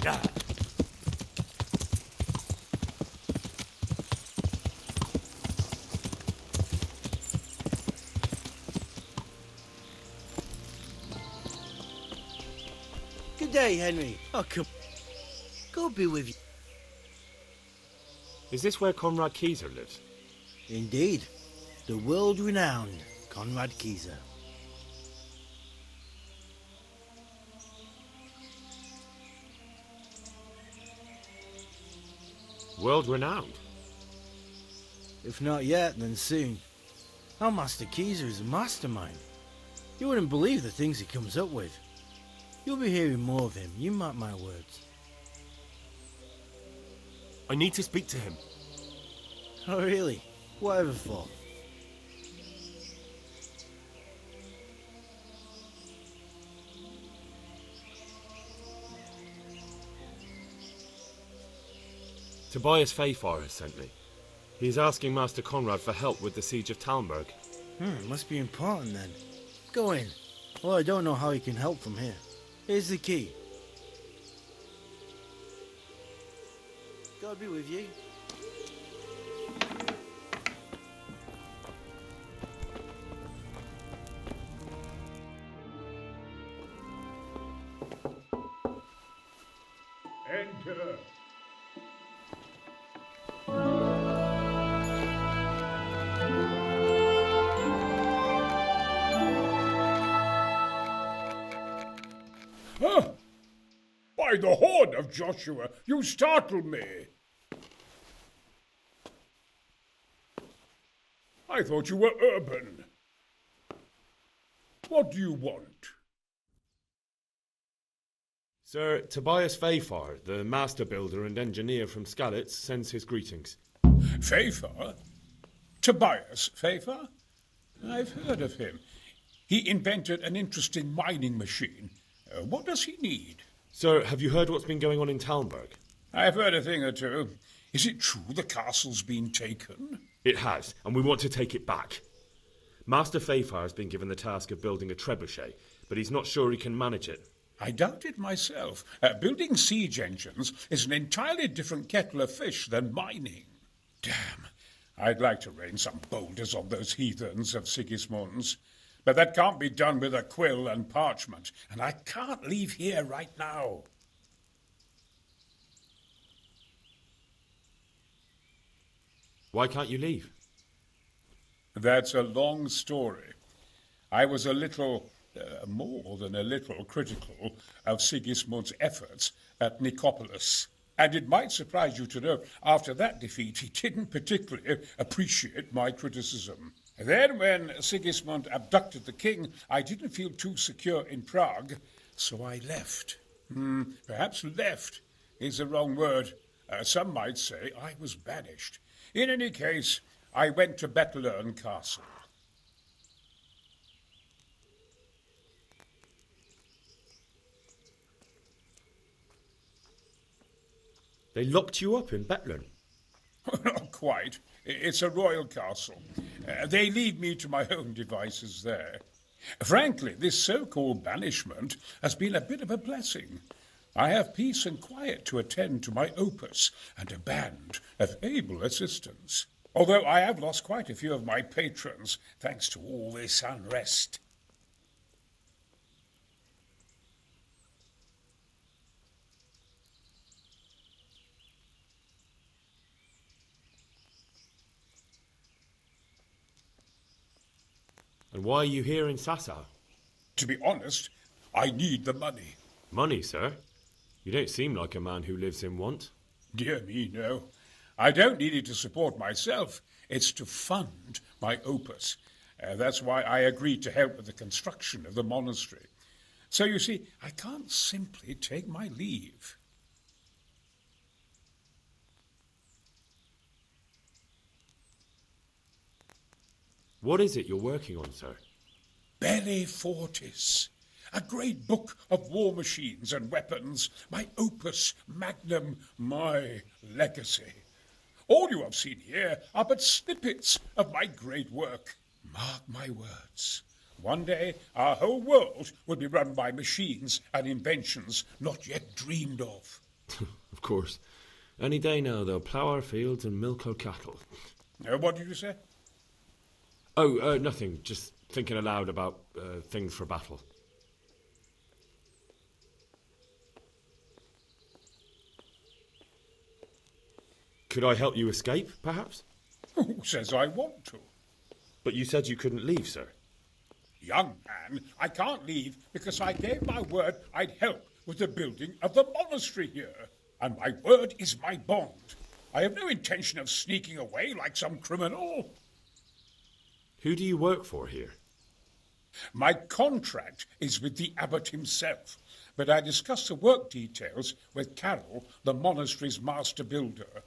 Yeah. Good day, Henry. Oh, come. Go be with you. Is this where Conrad Keyser lives? Indeed. The world-renowned Conrad Keyser. World-renowned? If not yet, then soon. Our Master Keyser is a mastermind. You wouldn't believe the things he comes up with. You'll be hearing more of him, you mark my words. I need to speak to him. Oh, really? Whatever for? Tobias Fayfar has sent me. He's asking Master Conrad for help with the siege of Talmberg. Must be important then. Go in. Well, I don't know how you can help from here. Here's the key. God be with you. Enter. Huh? By the horn of Joshua, you startle me. I thought you were urban. What do you want? Sir Tobias Fayfar, the master builder and engineer from Skalitz, sends his greetings. Fayfar? Tobias Fayfar? I've heard of him. He invented an interesting mining machine. What does he need? Sir, have you heard what's been going on in Talmberg? I've heard a thing or two. Is it true the castle's been taken? It has, and we want to take it back. Master Fafar has been given the task of building a trebuchet, but he's not sure he can manage it. I doubt it myself. Building siege engines is an entirely different kettle of fish than mining. Damn, I'd like to rain some boulders on those heathens of Sigismund's. But that can't be done with a quill and parchment, and I can't leave here right now. Why can't you leave? That's a long story. I was a little, more than a little, critical of Sigismund's efforts at Nicopolis. And it might surprise you to know, after that defeat, he didn't particularly appreciate my criticism. Then, when Sigismund abducted the king, I didn't feel too secure in Prague, so I left. Perhaps left is the wrong word. Some might say I was banished. In any case, I went to Bettelern Castle. They locked you up in Bettelern? Not quite. It's a royal castle. They leave me to my own devices there. Frankly, this so-called banishment has been a bit of a blessing. I have peace and quiet to attend to my opus and a band of able assistants. Although I have lost quite a few of my patrons thanks to all this unrest. And why are you here in Sassa? To be honest, I need the money. Money, sir? You don't seem like a man who lives in want. Dear me, no. I don't need it to support myself. It's to fund my opus. That's why I agreed to help with the construction of the monastery. So you see, I can't simply take my leave. What is it you're working on, sir? Belli Fortis, a great book of war machines and weapons, my opus magnum, my legacy. All you have seen here are but snippets of my great work. Mark my words. One day our whole world will be run by machines and inventions not yet dreamed of. Of course. Any day now they'll plough our fields and milk our cattle. What did you say? Oh, nothing. Just thinking aloud about things for battle. Could I help you escape, perhaps? Who says I want to? But you said you couldn't leave, sir. Young man, I can't leave because I gave my word I'd help with the building of the monastery here. And my word is my bond. I have no intention of sneaking away like some criminal. Who do you work for here? My contract is with the abbot himself, but I discussed the work details with Carol, the monastery's master builder.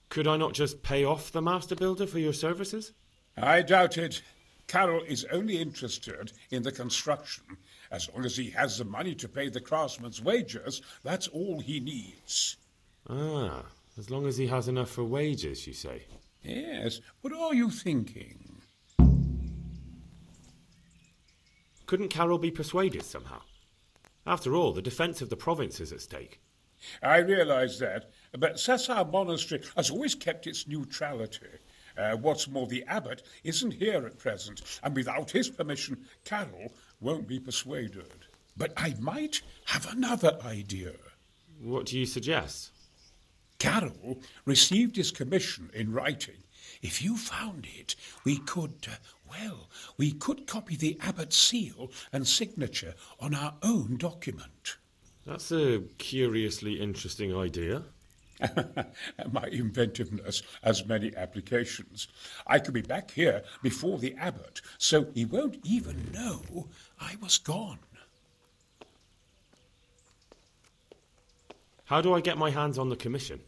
Could I not just pay off the master builder for your services? I doubt it. Carol is only interested in the construction. As long as he has the money to pay the craftsmen's wages, that's all he needs. Ah, as long as he has enough for wages, you say? Yes, what are you thinking? Couldn't Carol be persuaded somehow? After all, the defence of the province is at stake. I realise that, but Sassa Monastery has always kept its neutrality. What's more, the abbot isn't here at present, and without his permission, Carol won't be persuaded. But I might have another idea. What do you suggest? Carol received his commission in writing. If you found it, we could copy the abbot's seal and signature on our own document. That's a curiously interesting idea. My inventiveness has many applications. I could be back here before the abbot, so he won't even know I was gone. How do I get my hands on the commission?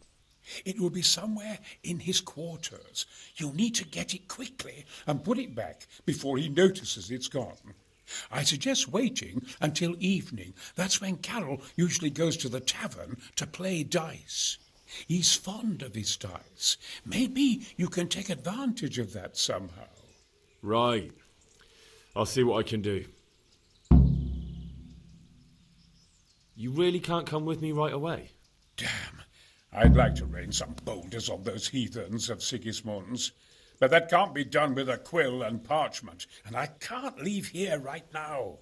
It will be somewhere in his quarters. You'll need to get it quickly and put it back before he notices it's gone. I suggest waiting until evening. That's when Carol usually goes to the tavern to play dice. He's fond of his dice. Maybe you can take advantage of that somehow. Right. I'll see what I can do. You really can't come with me right away? Damn. I'd like to rain some boulders on those heathens of Sigismund's. But that can't be done with a quill and parchment, and I can't leave here right now.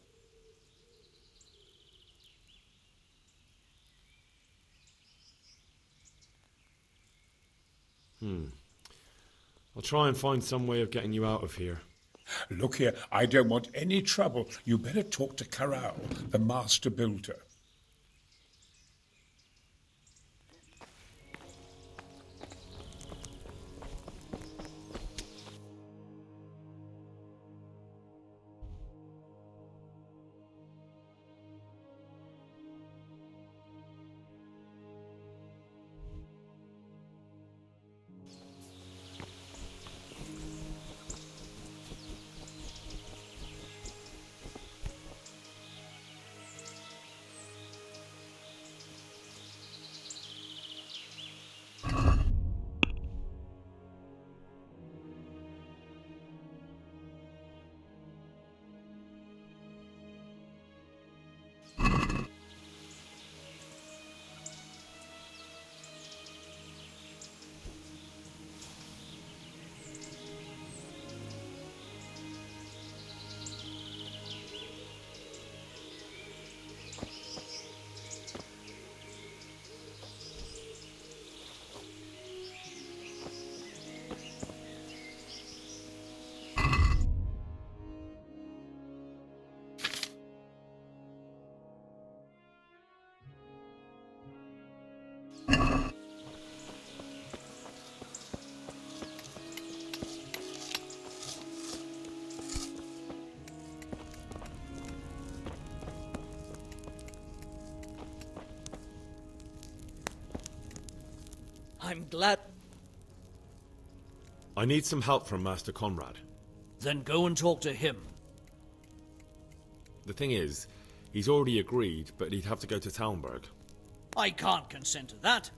I'll try and find some way of getting you out of here. Look here, I don't want any trouble. You better talk to Corral, the master builder. I'm glad. I need some help from Master Conrad. Then go and talk to him. The thing is, he's already agreed, but he'd have to go to Talmberg. I can't consent to that.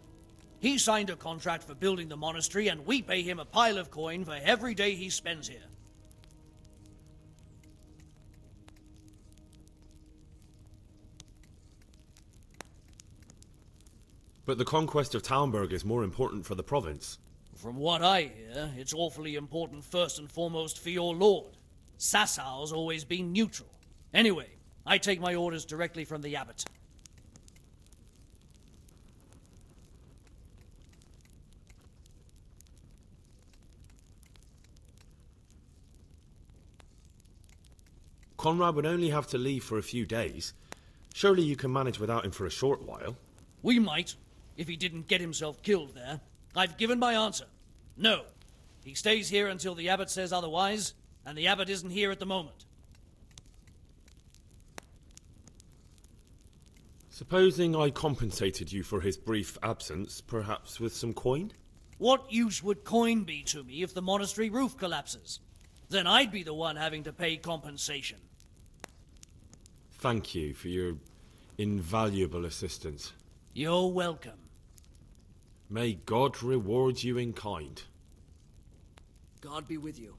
He signed a contract for building the monastery, and we pay him a pile of coin for every day he spends here. But the conquest of Talmberg is more important for the province. From what I hear, it's awfully important first and foremost for your lord. Sassau's always been neutral. Anyway, I take my orders directly from the abbot. Conrad would only have to leave for a few days. Surely you can manage without him for a short while. We might, if he didn't get himself killed there. I've given my answer. No. He stays here until the abbot says otherwise, and the abbot isn't here at the moment. Supposing I compensated you for his brief absence, perhaps with some coin? What use would coin be to me if the monastery roof collapses? Then I'd be the one having to pay compensation. Thank you for your invaluable assistance. You're welcome. May God reward you in kind. God be with you.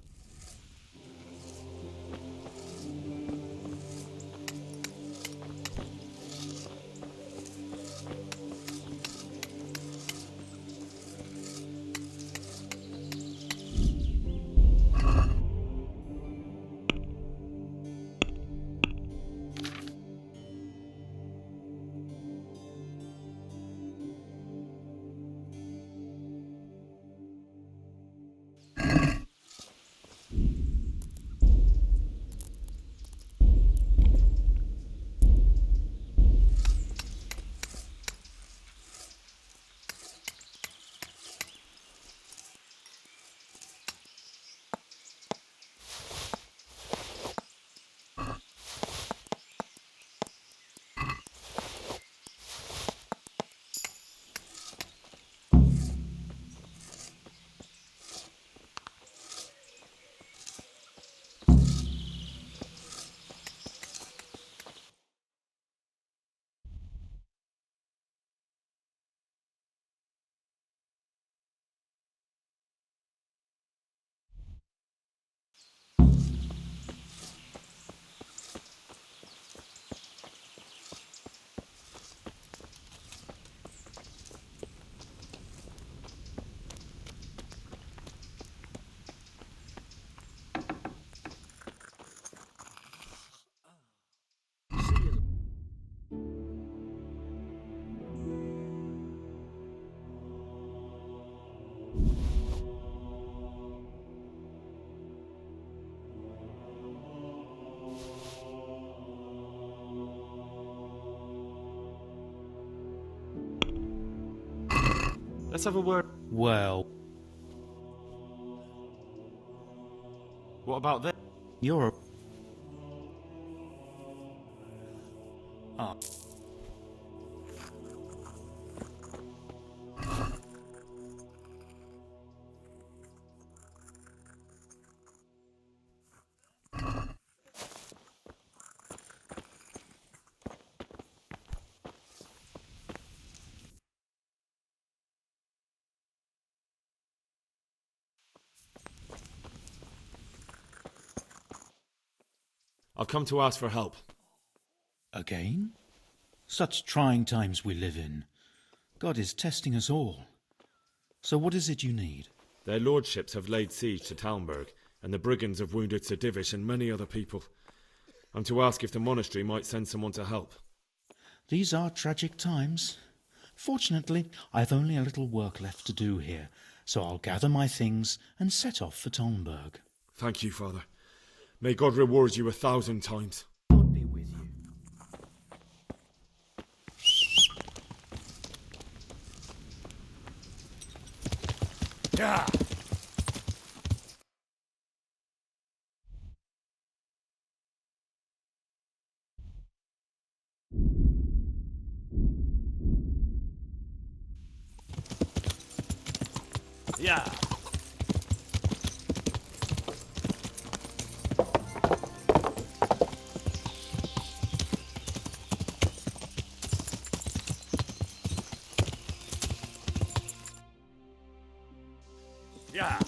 Let's have a word. Well, What about this? you're a... Ah. I've come to ask for help. Again? Such trying times we live in. God is testing us all. So what is it you need? Their lordships have laid siege to Talmberg, and the brigands have wounded Sir Divish and many other people. I'm to ask if the monastery might send someone to help. These are tragic times. Fortunately, I've only a little work left to do here, so I'll gather my things and set off for Talmberg. Thank you, Father. May God reward you 1,000 times. God be with you. Yeah. Yeah. Yeah.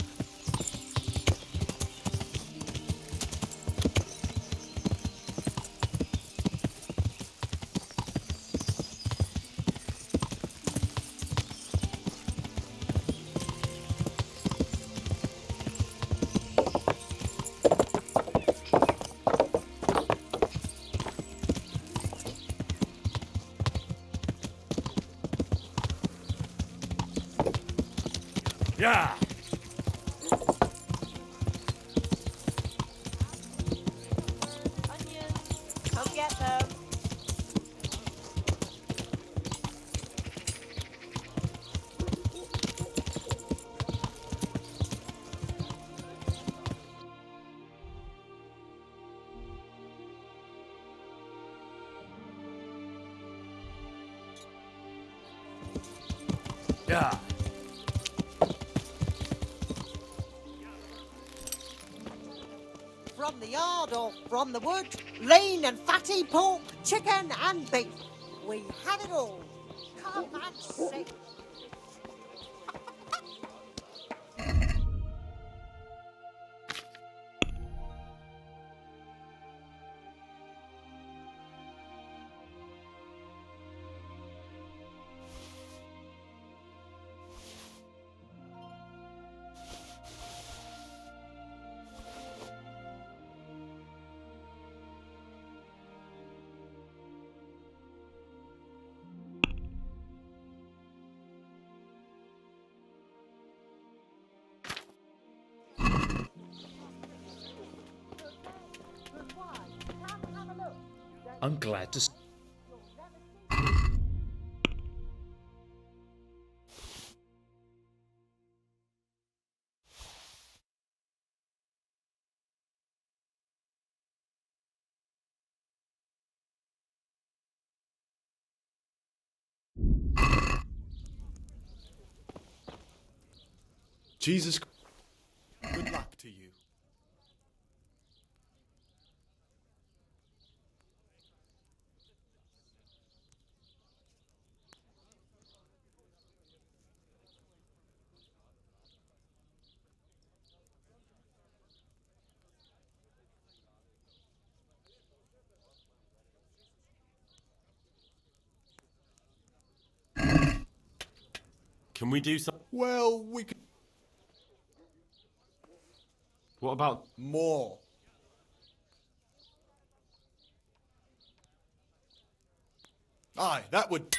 Yeah. Come get them. Yeah. From the yard or from the wood, lean and fatty pork, chicken and beef. We have it all. Come and see. I'm glad to... Jesus, good luck to you. Can we do something? Well, we could... What about... More. Aye, that would...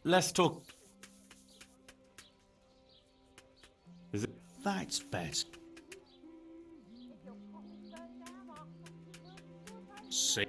Let's talk. Is it? That's best. See.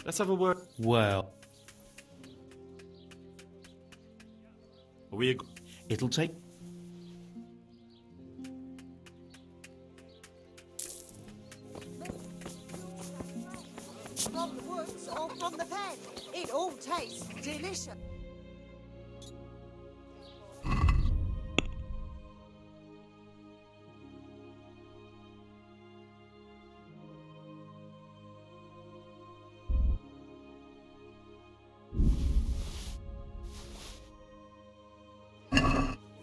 Let's have a word. Well, Are we? it'll take. From the woods or from the pen, it all tastes delicious.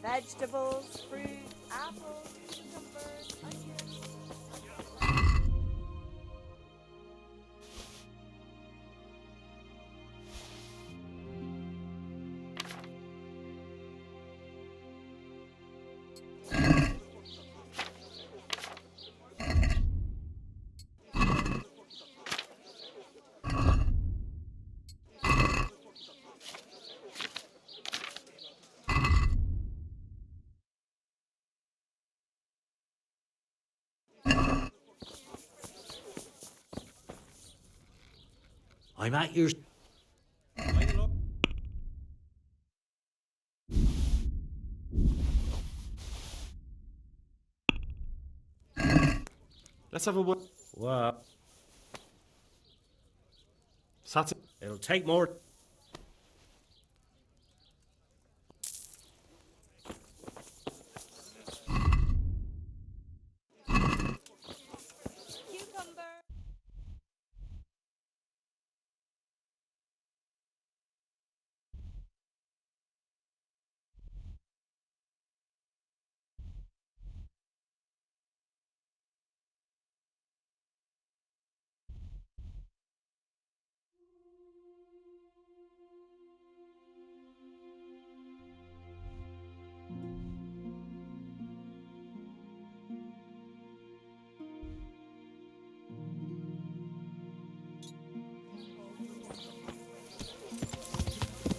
Vegetables, fruit, apples, cucumbers, onions. I'm at your... Let's have a word. What? Saturday. It'll take more.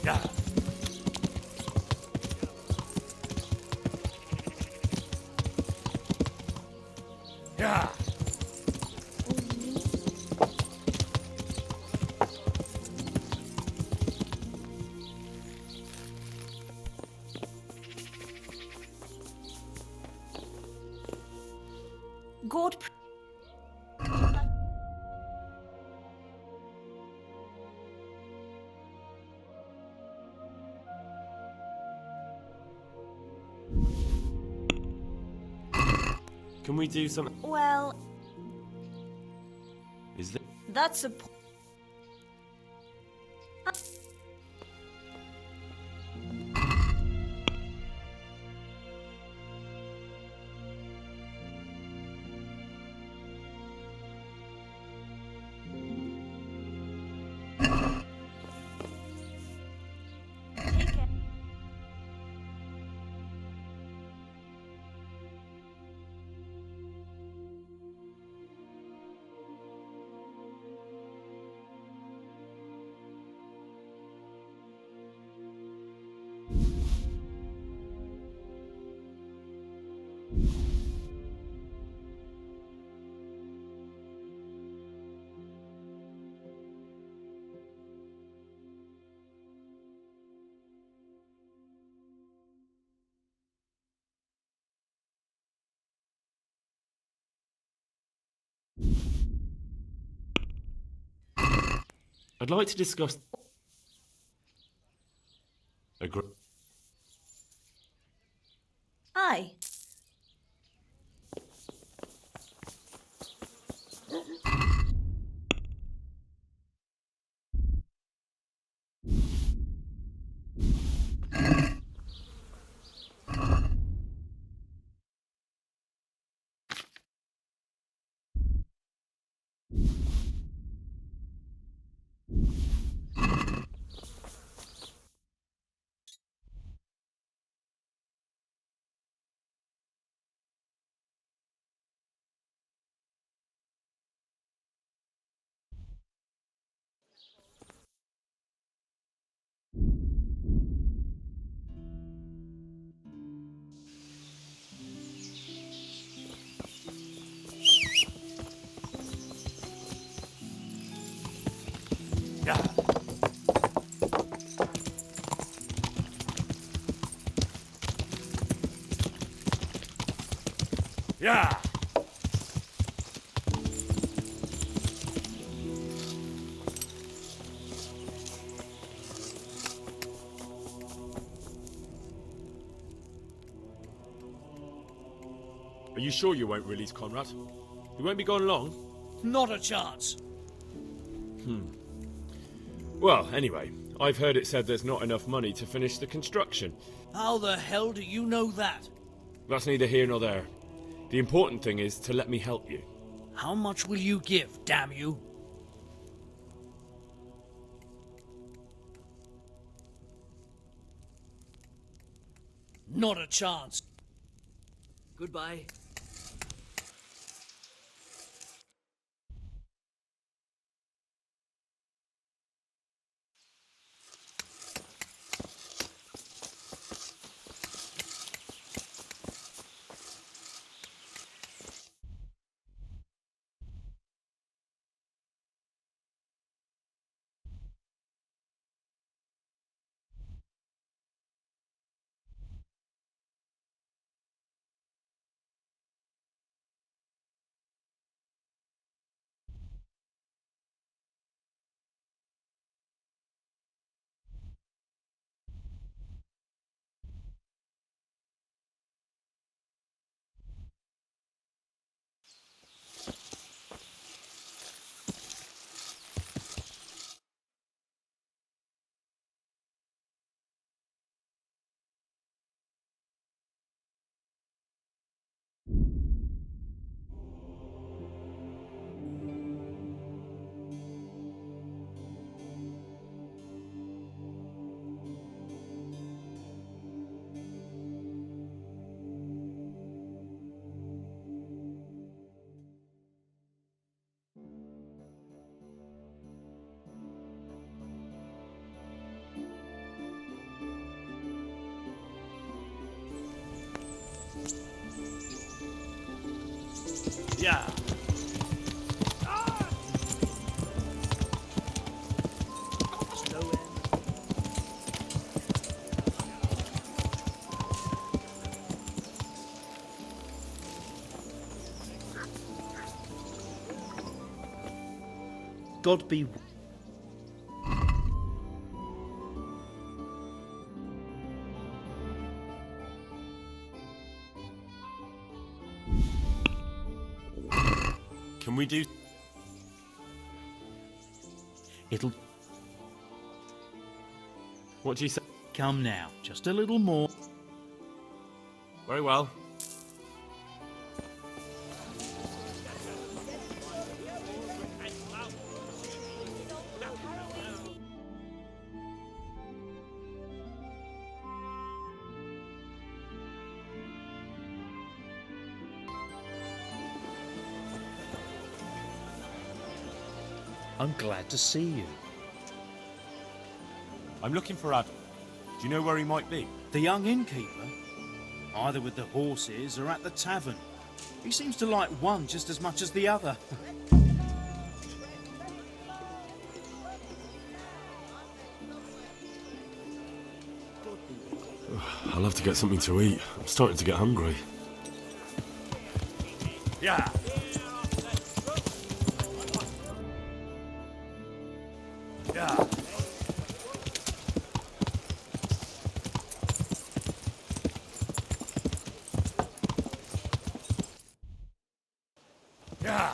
Yeah. Yeah. God. Can we do something? Well, Is there? that's a. I'd like to discuss. Agree. Aye. Yeah. Are you sure you won't release Conrad? He won't be gone long. Not a chance. Well, anyway, I've heard it said there's not enough money to finish the construction. How the hell do you know that? That's neither here nor there. The important thing is to let me help you. How much will you give, damn you? Not a chance. Goodbye. Yeah. God be... Can we do... It'll... What do you say? Come now, just a little more. Very well. I'm glad to see you. I'm looking for Adam. Do you know where he might be? The young innkeeper? Either with the horses or at the tavern. He seems to like one just as much as the other. I'll have to get something to eat. I'm starting to get hungry. Yeah. Yeah. Yeah.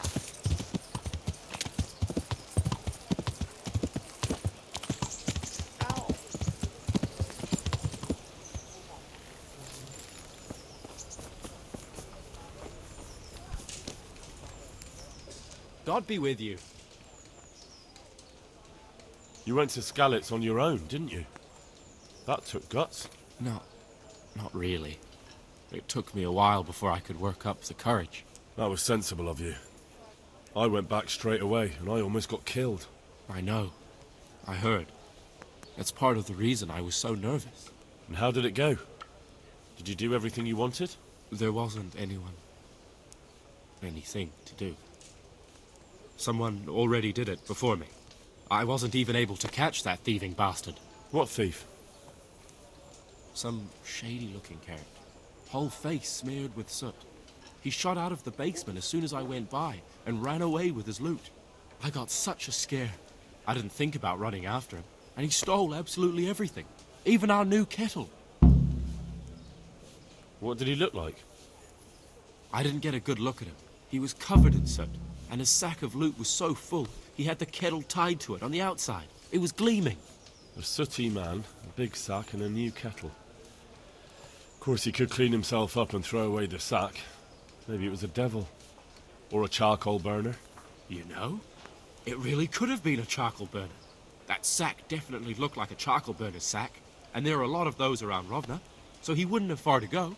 God be with you. You went to Skalitz on your own, didn't you? That took guts. Not really. It took me a while before I could work up the courage. That was sensible of you. I went back straight away, and I almost got killed. I know. I heard. That's part of the reason I was so nervous. And how did it go? Did you do everything you wanted? There wasn't anything to do. Someone already did it before me. I wasn't even able to catch that thieving bastard. What thief? Some shady-looking character. Whole face smeared with soot. He shot out of the basement as soon as I went by and ran away with his loot. I got such a scare. I didn't think about running after him, and he stole absolutely everything, even our new kettle. What did he look like? I didn't get a good look at him. He was covered in soot, and his sack of loot was so full, he had the kettle tied to it on the outside. It was gleaming. A sooty man, a big sack, and a new kettle. Of course, he could clean himself up and throw away the sack. Maybe it was a devil. Or a charcoal burner. You know, it really could have been a charcoal burner. That sack definitely looked like a charcoal burner's sack, and there are a lot of those around Rovna, so he wouldn't have far to go.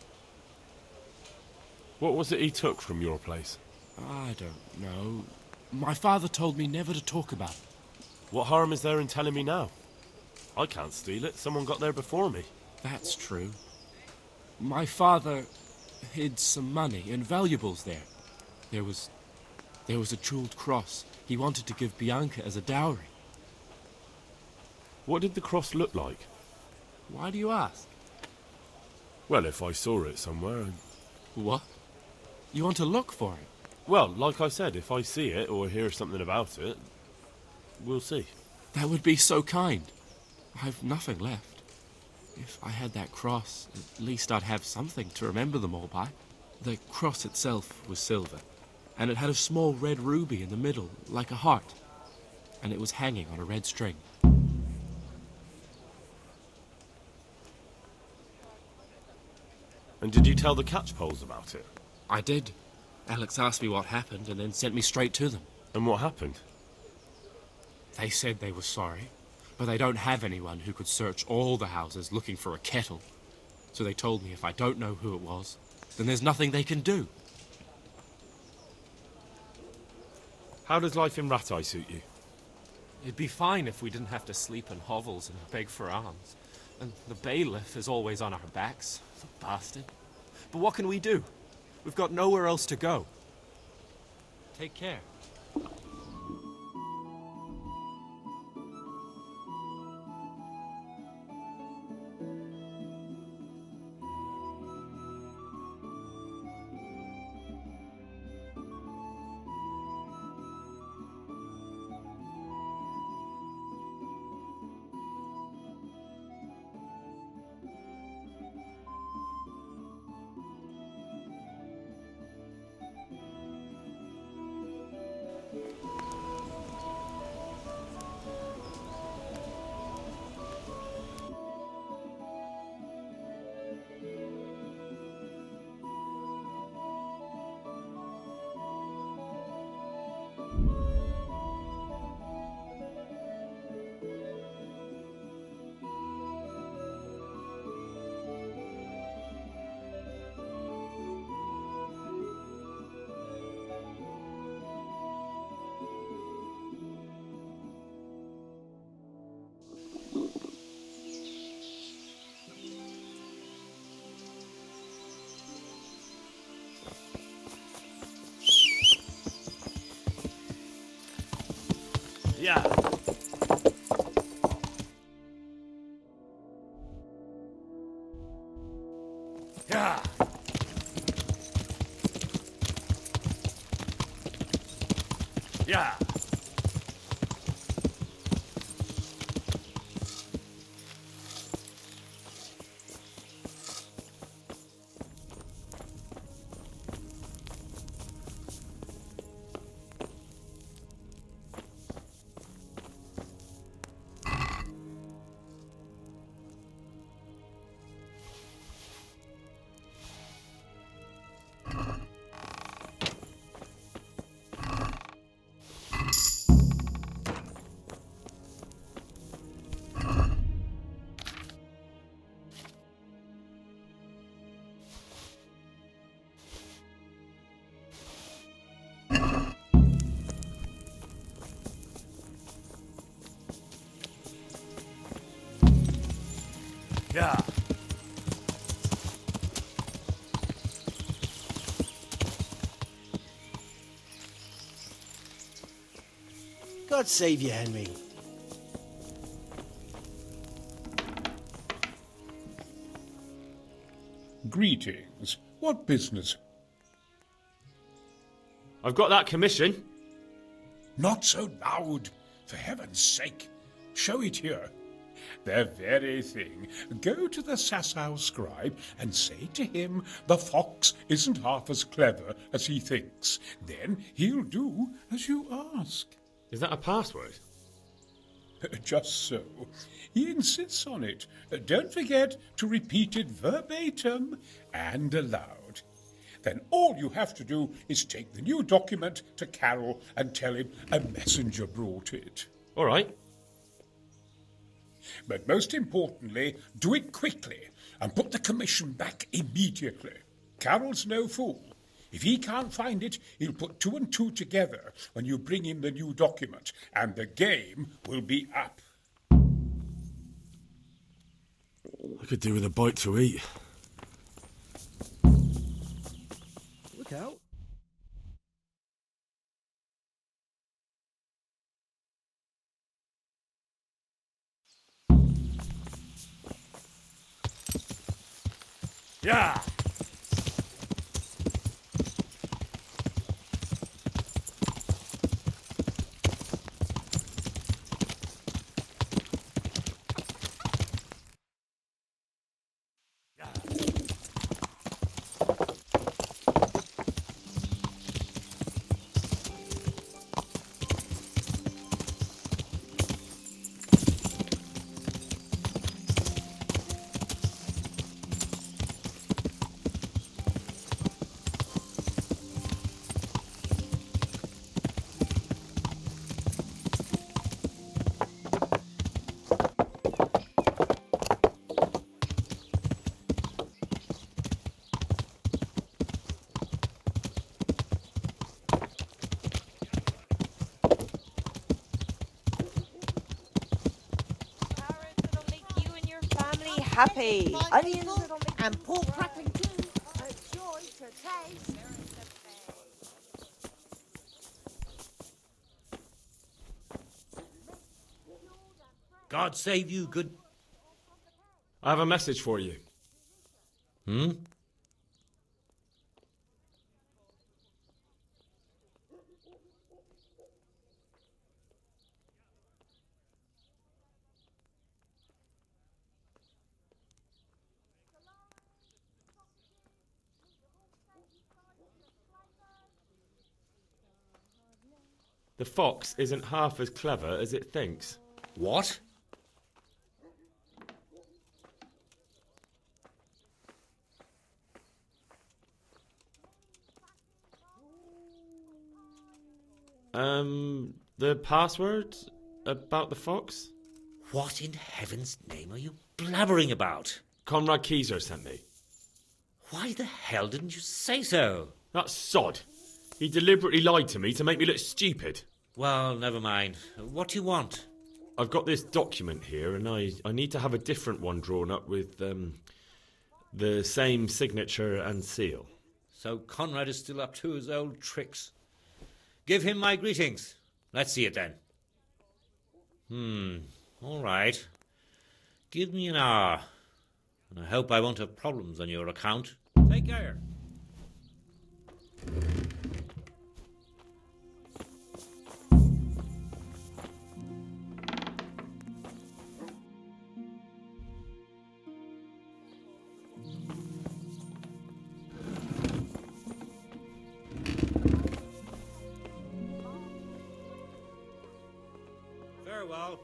What was it he took from your place? I don't know. My father told me never to talk about it. What harm is there in telling me now? I can't steal it. Someone got there before me. That's true. My father hid some money and valuables there. There was a jeweled cross he wanted to give Bianca as a dowry. What did the cross look like? Why do you ask? Well, if I saw it somewhere... What? You want to look for it? Well, like I said, if I see it or hear something about it, we'll see. That would be so kind. I've nothing left. If I had that cross, at least I'd have something to remember them all by. The cross itself was silver, and it had a small red ruby in the middle, like a heart, and it was hanging on a red string. And did you tell the catchpoles about it? I did. Alex asked me what happened and then sent me straight to them. And what happened? They said they were sorry, but they don't have anyone who could search all the houses looking for a kettle. So they told me if I don't know who it was, then there's nothing they can do. How does life in Rattay suit you? It'd be fine if we didn't have to sleep in hovels and beg for alms. And the bailiff is always on our backs, the bastard. But what can we do? We've got nowhere else to go. Take care. Yeah. Yeah. Yeah. Yeah. God save you, Henry. Greetings. What business? I've got that commission. Not so loud, for heaven's sake. Show it here. The very thing. Go to the Sasau scribe and say to him the fox isn't half as clever as he thinks. Then he'll do as you ask. Is that a password? Just so. He insists on it. Don't forget to repeat it verbatim and aloud. Then all you have to do is take the new document to Carol and tell him a messenger brought it. All right. But most importantly, do it quickly and put the commission back immediately. Carol's no fool. If he can't find it, he'll put 2 and 2 together when you bring him the new document, and the game will be up. I could do with a bite to eat. Look out. Yeah! Happy onions and pork crackling too. A joy to taste. God save you, good... I have a message for you. The fox isn't half as clever as it thinks. What? The password about the fox? What in heaven's name are you blabbering about? Conrad Keyser sent me. Why the hell didn't you say so? That sod. He deliberately lied to me to make me look stupid. Well, never mind. What do you want? I've got this document here, and I need to have a different one drawn up with the same signature and seal. So Conrad is still up to his old tricks. Give him my greetings. Let's see it then. All right. Give me an hour. And I hope I won't have problems on your account. Take care. Farewell.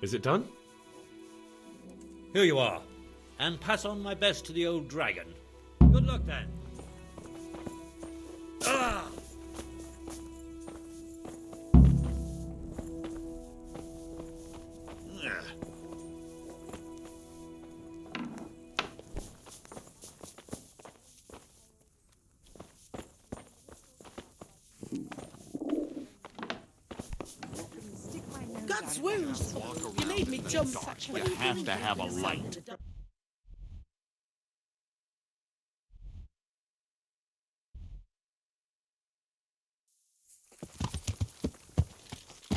Is it done? Here you are. And pass on my best to the old dragon. Good luck then. Ah! God's wounds! You made me jump. You have to have a light.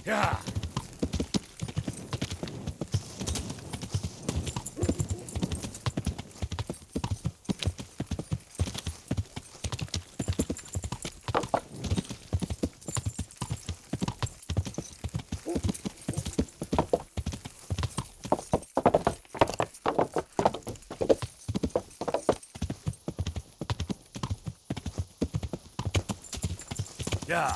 Yeah. Yeah.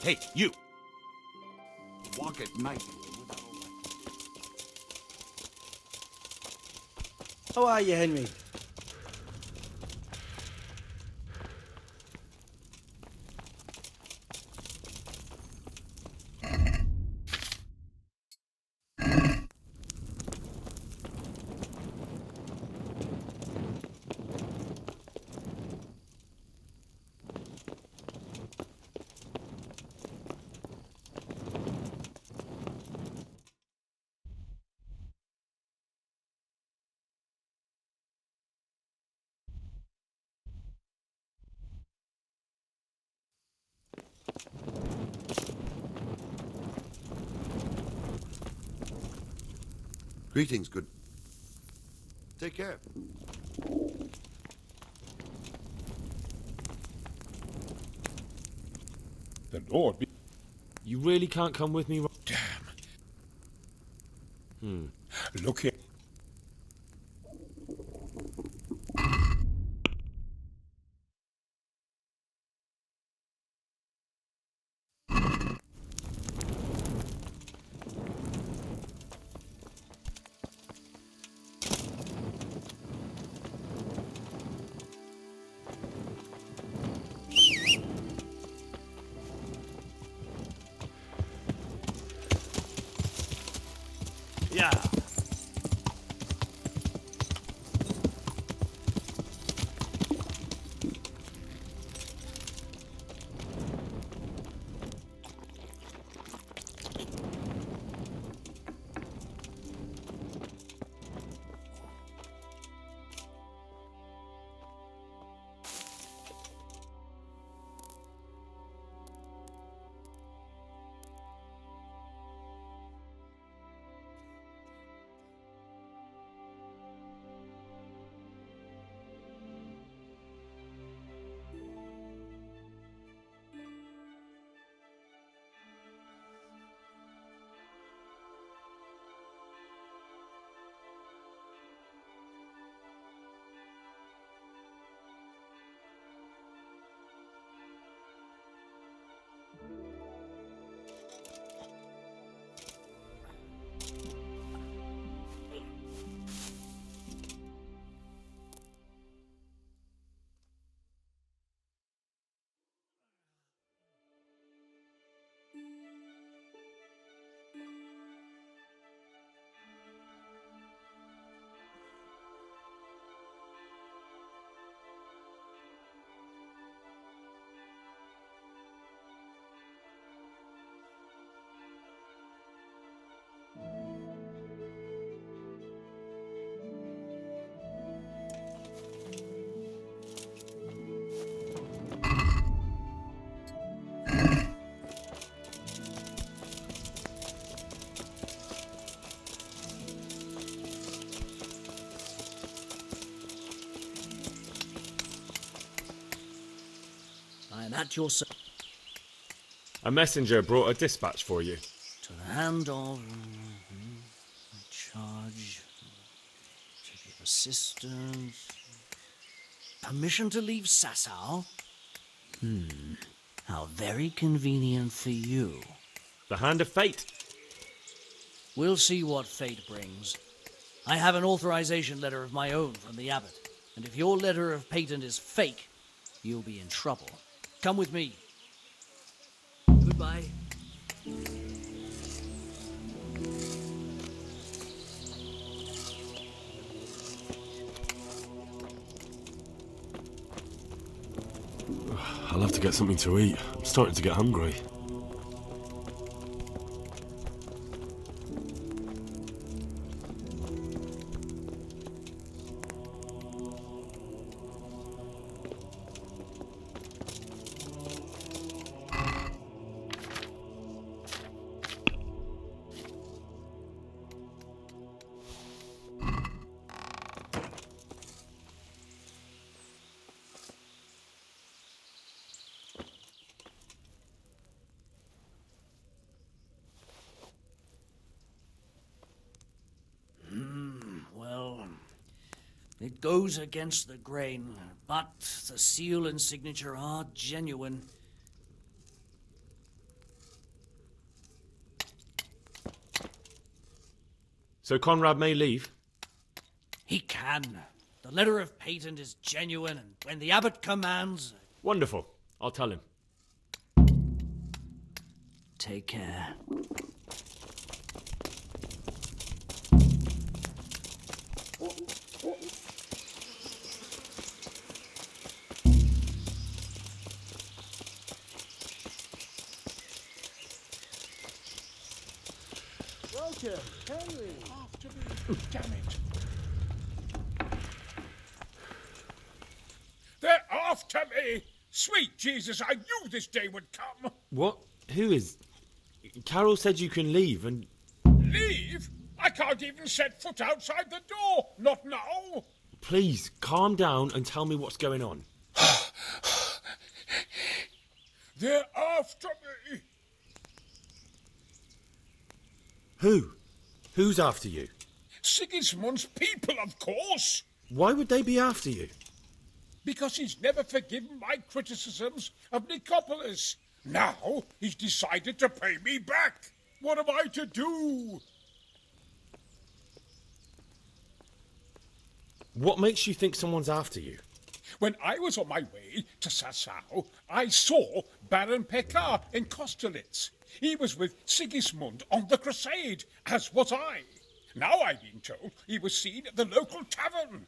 Hey, you! Walk at night. How are you, Henry? Greetings, good. Take care. The Lord be... You really can't come with me? Damn. Look here. I am at your service. A messenger brought a dispatch for you. To the hand of charge to give assistance. Permission to leave Sasau? How very convenient for you. The hand of fate. We'll see what fate brings. I have an authorization letter of my own from the abbot, and if your letter of patent is fake, you'll be in trouble. Come with me. Goodbye. I'll have to get something to eat. I'm starting to get hungry. It goes against the grain, but the seal and signature are genuine. So Conrad may leave? He can. The letter of patent is genuine, and when the abbot commands... Wonderful. I'll tell him. Take care. Welcome, Henry. After me, damn it. They're after me! Sweet Jesus, I knew this day would come! What? Who is... Carol said you can leave and... Leave? I can't even set foot outside the door! Not now! Please, calm down and tell me what's going on. They're after me! Who? Who's after you? Sigismund's people, of course! Why would they be after you? Because he's never forgiven my criticisms of Nicopolis. Now he's decided to pay me back. What am I to do? What makes you think someone's after you? When I was on my way to Sasau, I saw Baron Pekar in Kostelitz. He was with Sigismund on the crusade, as was I. Now I've been told he was seen at the local tavern.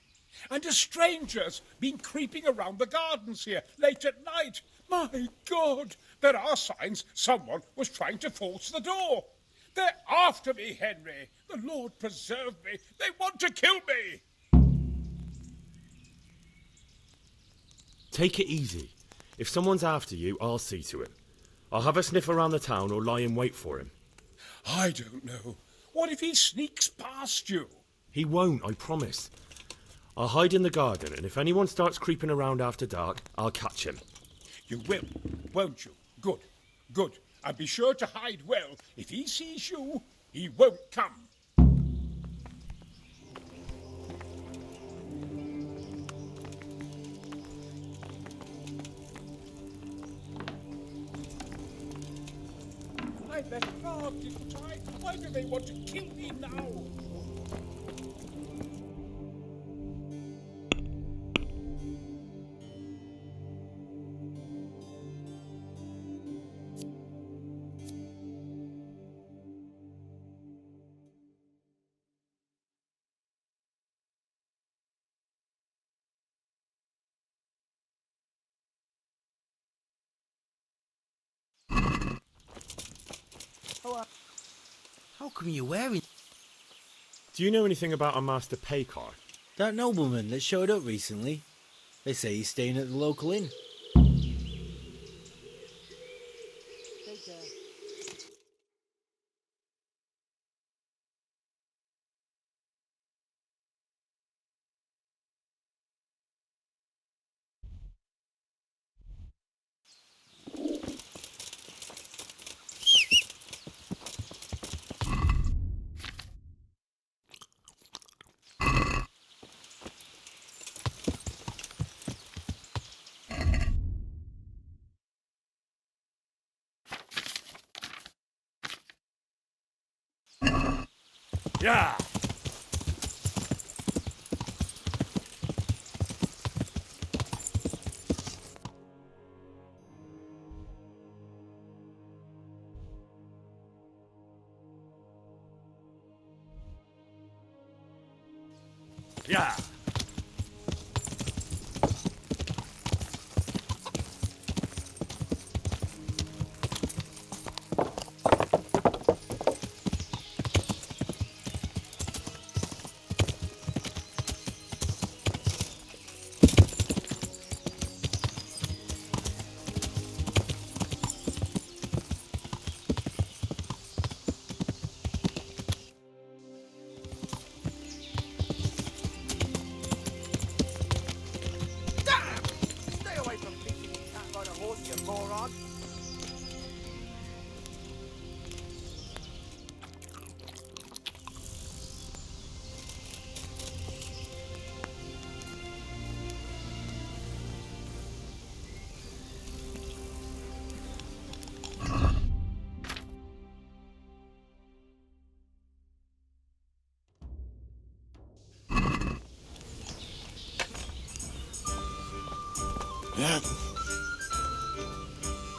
And a stranger's been creeping around the gardens here late at night. My God, there are signs someone was trying to force the door. They're after me, Henry. The Lord preserve me. They want to kill me. Take it easy. If someone's after you, I'll see to him. I'll have a sniff around the town or lie in wait for him. I don't know. What if he sneaks past you? He won't, I promise. I'll hide in the garden, and if anyone starts creeping around after dark, I'll catch him. You will, won't you? Good, good. And be sure to hide well. If he sees you, he won't come. I better guard, didn't I? Why do they want to kill me now? How come you're wearing... Do you know anything about a Master Paykar? That nobleman that showed up recently. They say he's staying at the local inn. Take care. Yeah! Yeah!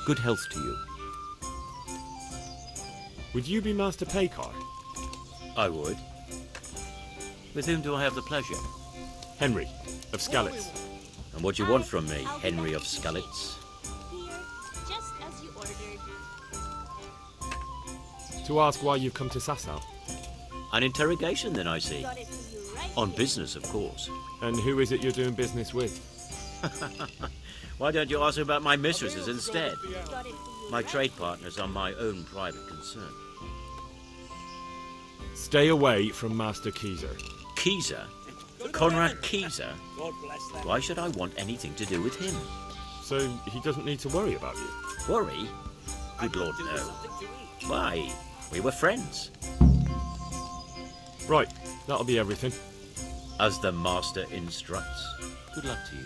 Good health to you. Would you be Master Paykar? I would. With whom do I have the pleasure? Henry, of Skalitz. And what do you want from me, Henry of Skalitz? Here, just as you ordered. To ask why you've come to Sasau. An interrogation, then, I see. On business, of course. And who is it you're doing business with? Why don't you ask about my mistresses instead? My trade partners are my own private concern. Stay away from Master Kieser. Kieser? Conrad Kieser? Why should I want anything to do with him? So he doesn't need to worry about you? Worry? Good Lord, no. Why? We were friends. Right, that'll be everything. As the master instructs. Good luck to you.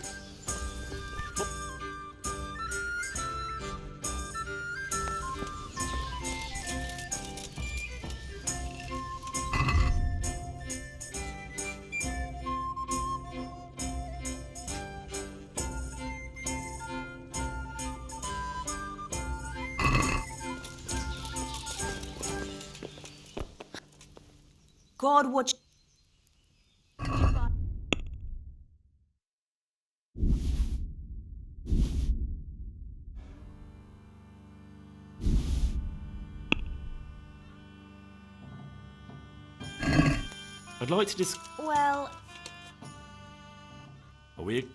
God watch. I'd like to Well, Are we...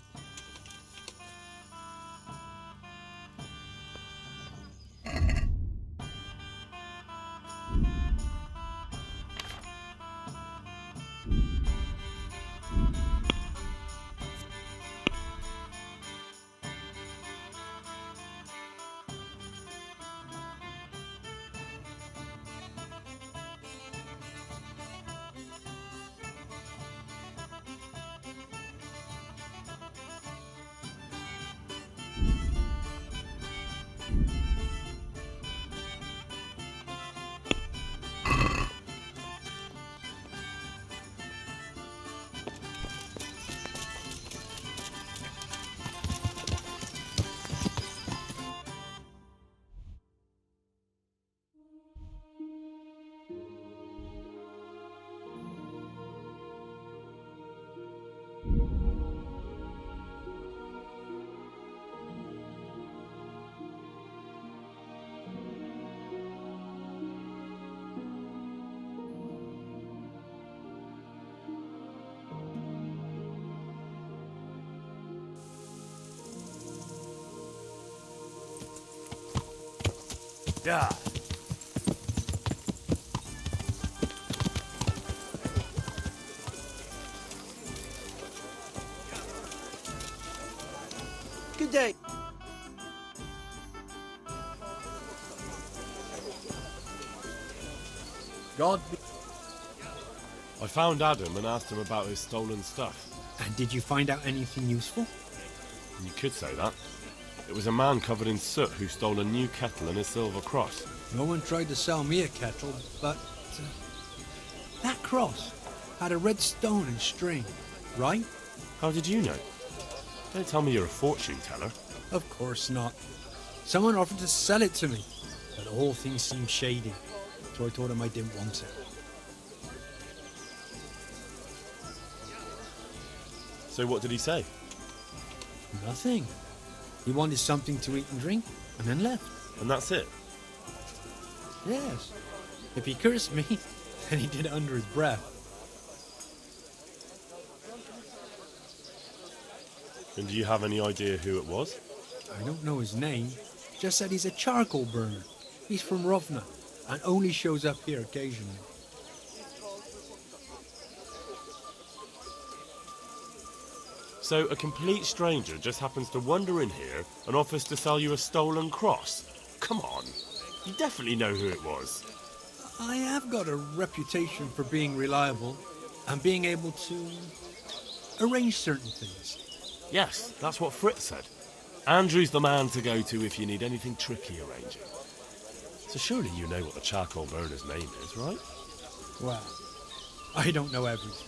Yeah. Good day. God be... I found Adam and asked him about his stolen stuff. And did you find out anything useful? You could say that. It was a man covered in soot who stole a new kettle and a silver cross. No one tried to sell me a kettle, but that cross had a red stone and string, right? How did you know? Don't tell me you're a fortune teller. Of course not. Someone offered to sell it to me, but the whole thing seemed shady, so I told him I didn't want it. So what did he say? Nothing. He wanted something to eat and drink, and then left. And that's it? Yes. If he cursed me, then he did it under his breath. And do you have any idea who it was? I don't know his name. Just said he's a charcoal burner. He's from Rovna, and only shows up here occasionally. So a complete stranger just happens to wander in here and offers to sell you a stolen cross? Come on. You definitely know who it was. I have got a reputation for being reliable and being able to arrange certain things. Yes, that's what Fritz said. Andrew's the man to go to if you need anything tricky arranging. So surely you know what the charcoal burner's name is, right? Well, I don't know everything.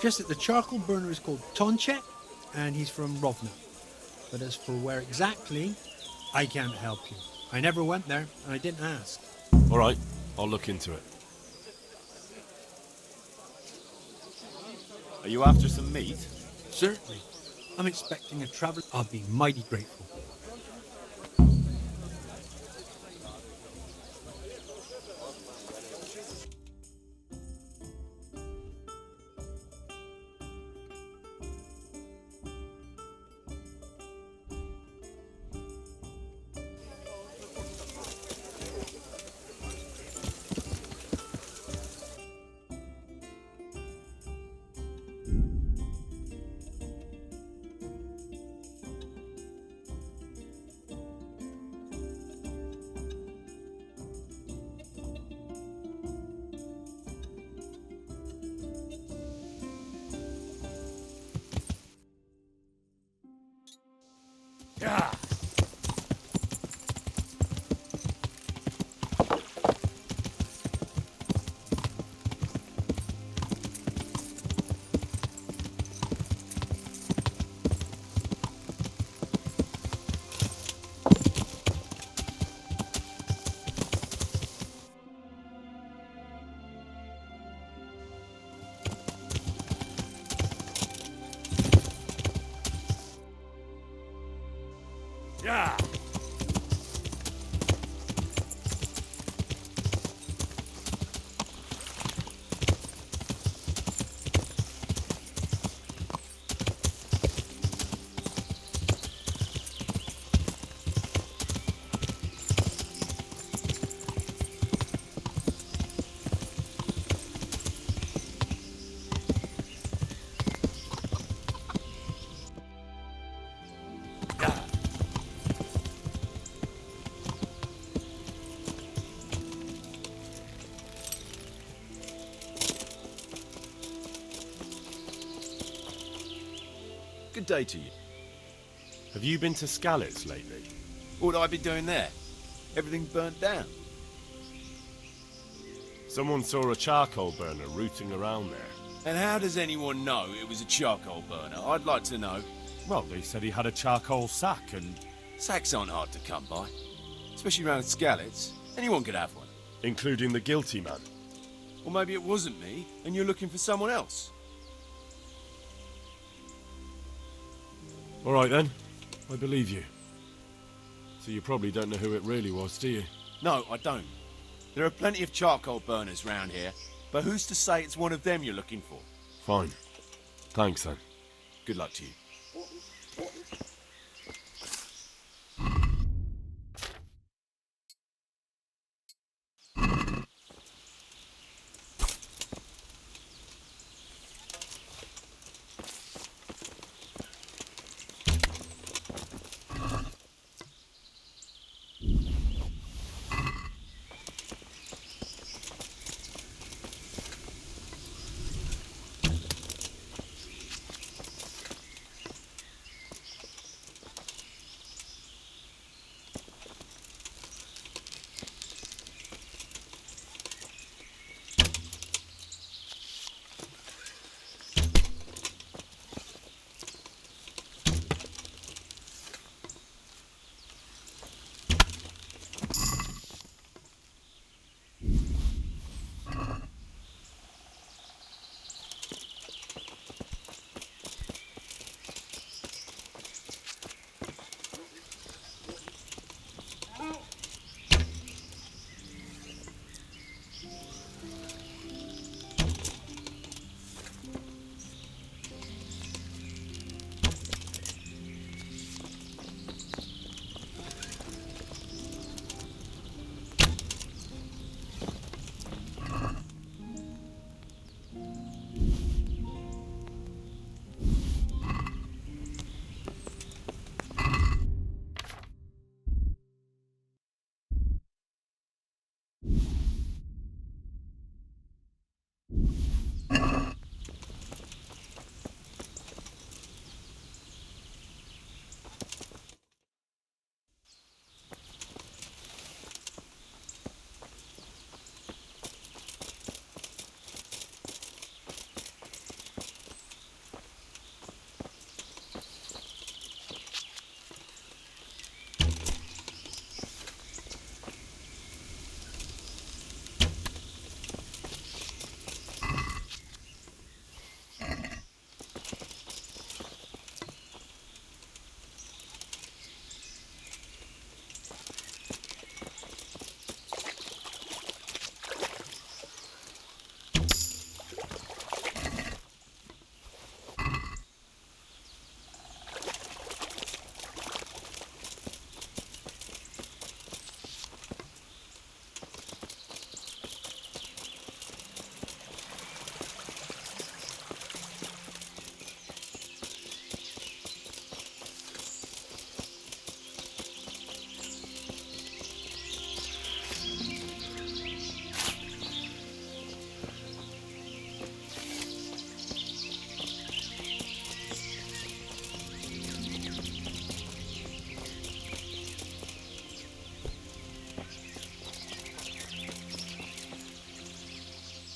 Just that the charcoal burner is called Tonchek, and he's from Rovna. But as for where exactly, I can't help you. I never went there, and I didn't ask. All right, I'll look into it. Are you after some meat? Certainly. I'm expecting a traveller. I'll be mighty grateful. Good day to you. Have you been to Skalitz lately? What would I be doing there? Everything burnt down. Someone saw a charcoal burner rooting around there. And how does anyone know it was a charcoal burner? I'd like to know. Well, they said he had a charcoal sack and... Sacks aren't hard to come by. Especially around Skalitz. Anyone could have one. Including the guilty man. Or maybe it wasn't me, and you're looking for someone else. All right then, I believe you. So you probably don't know who it really was, do you? No, I don't. There are plenty of charcoal burners round here, but who's to say it's one of them you're looking for? Fine. Thanks then. Good luck to you.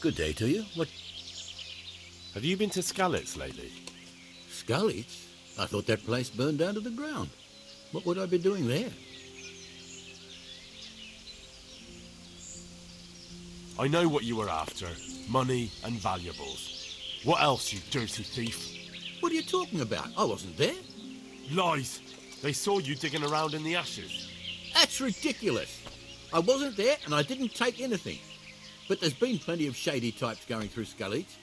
Good day to you. What? Have you been to Skalitz lately? Skalitz? I thought that place burned down to the ground. What would I be doing there? I know what you were after. Money and valuables. What else, you dirty thief? What are you talking about? I wasn't there. Lies! They saw you digging around in the ashes. That's ridiculous. I wasn't there and I didn't take anything. But there's been plenty of shady types going through Skalitz.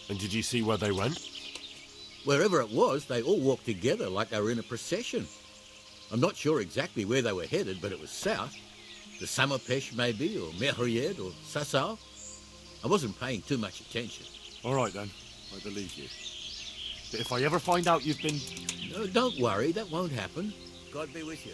And did you see where they went? Wherever it was, they all walked together like they were in a procession. I'm not sure exactly where they were headed, but it was south. The Samopesh maybe, or Merried, or Sassau. I wasn't paying too much attention. All right then, I believe you. But if I ever find out you've been... No, don't worry, that won't happen. God be with you.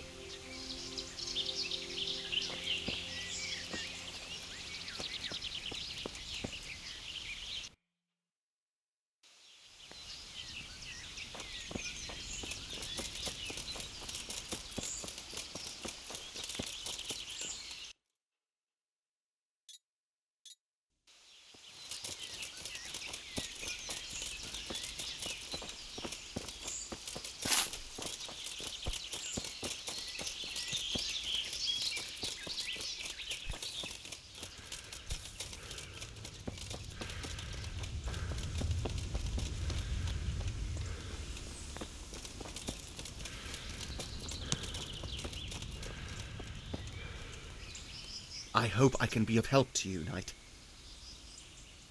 I hope I can be of help to you, knight.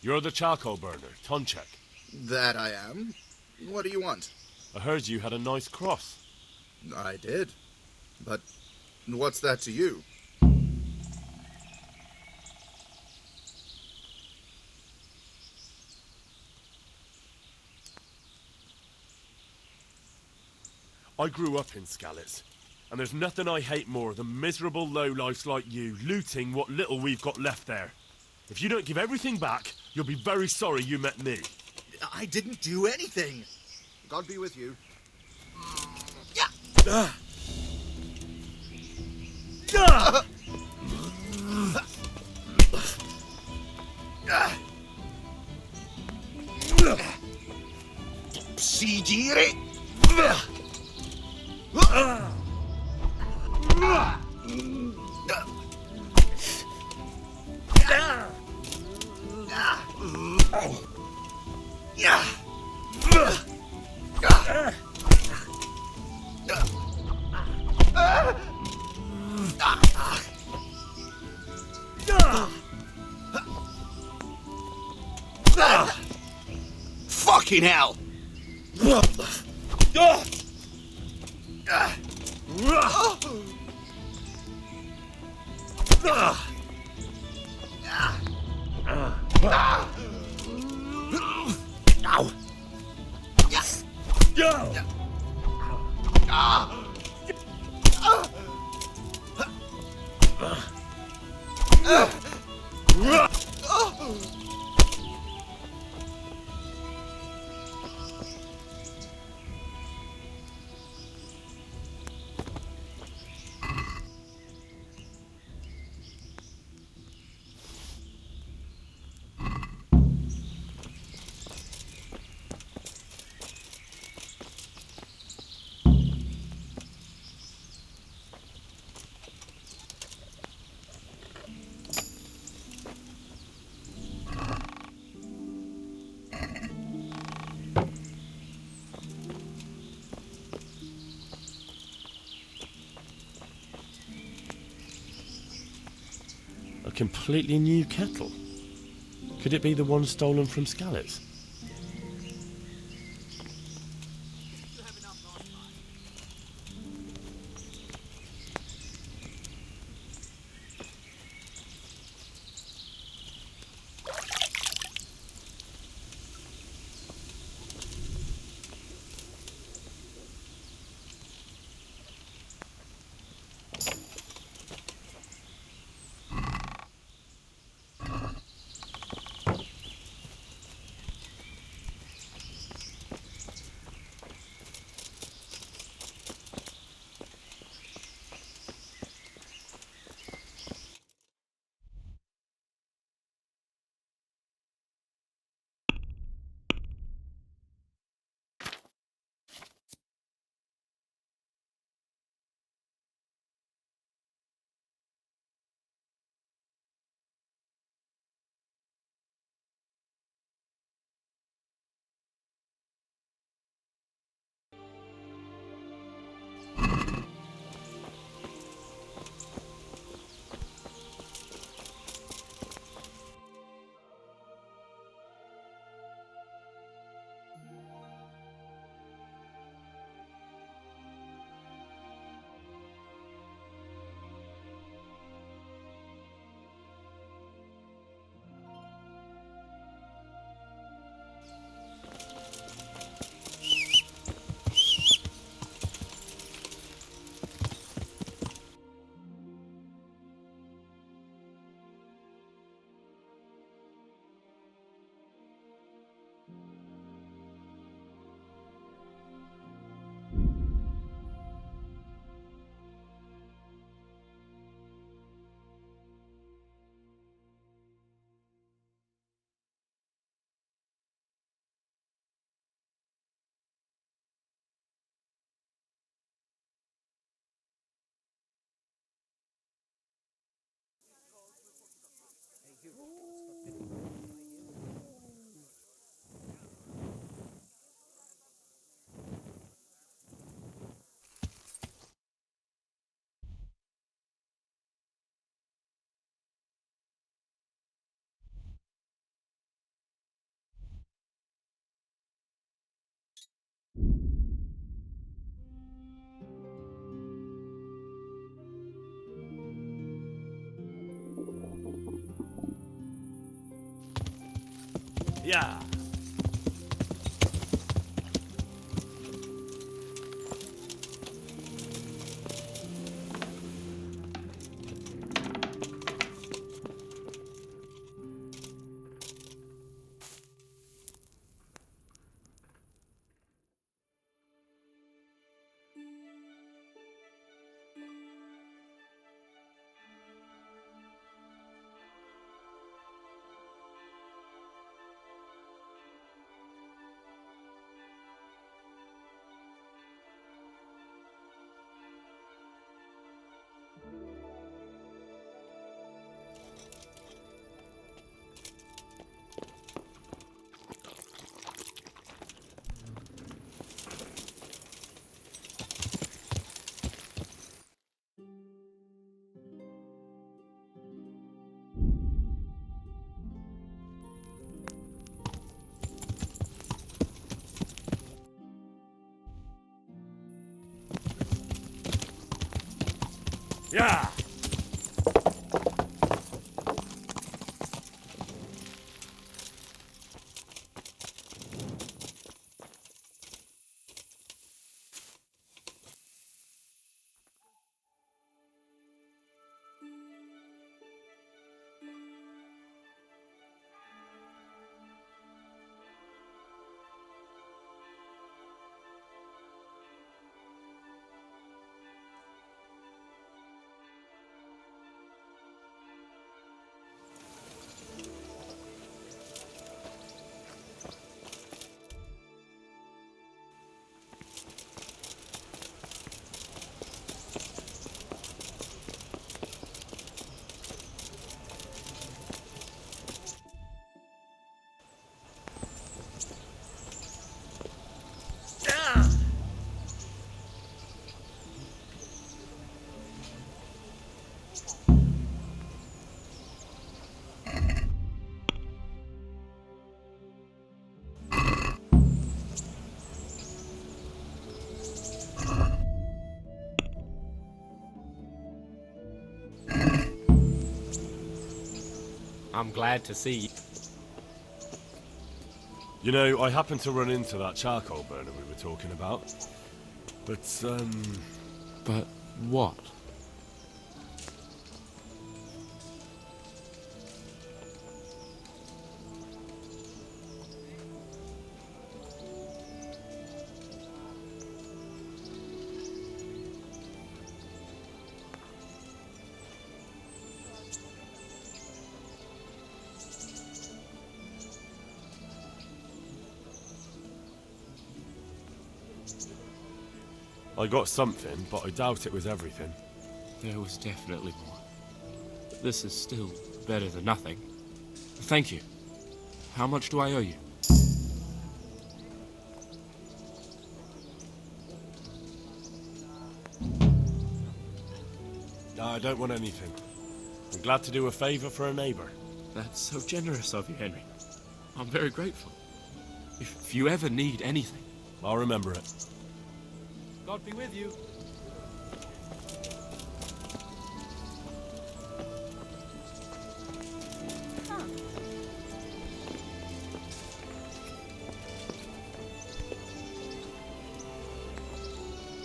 You're the charcoal burner, Tonchek. That I am. What do you want? I heard you had a nice cross. I did. But what's that to you? I grew up in Skalitz, and there's nothing I hate more than miserable lowlifes like you looting what little we've got left there. If you don't give everything back, you'll be very sorry you met me. I didn't do anything. God be with you. Sigiri! Fucking hell! A completely new kettle. Could it be the one stolen from Skalitz? Yeah. Yeah. I'm glad to see you. You know, I happened to run into that charcoal burner we were talking about. But what? I got something, but I doubt it was everything. There was definitely more. But this is still better than nothing. Thank you. How much do I owe you? No, I don't want anything. I'm glad to do a favor for a neighbor. That's so generous of you, Henry. I'm very grateful. If you ever need anything, I'll remember it. God be with you.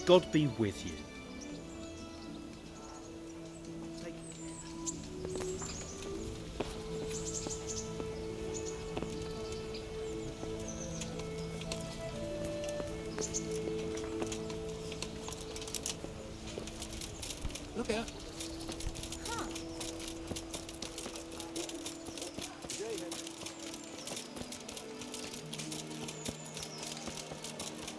God be with you. look out.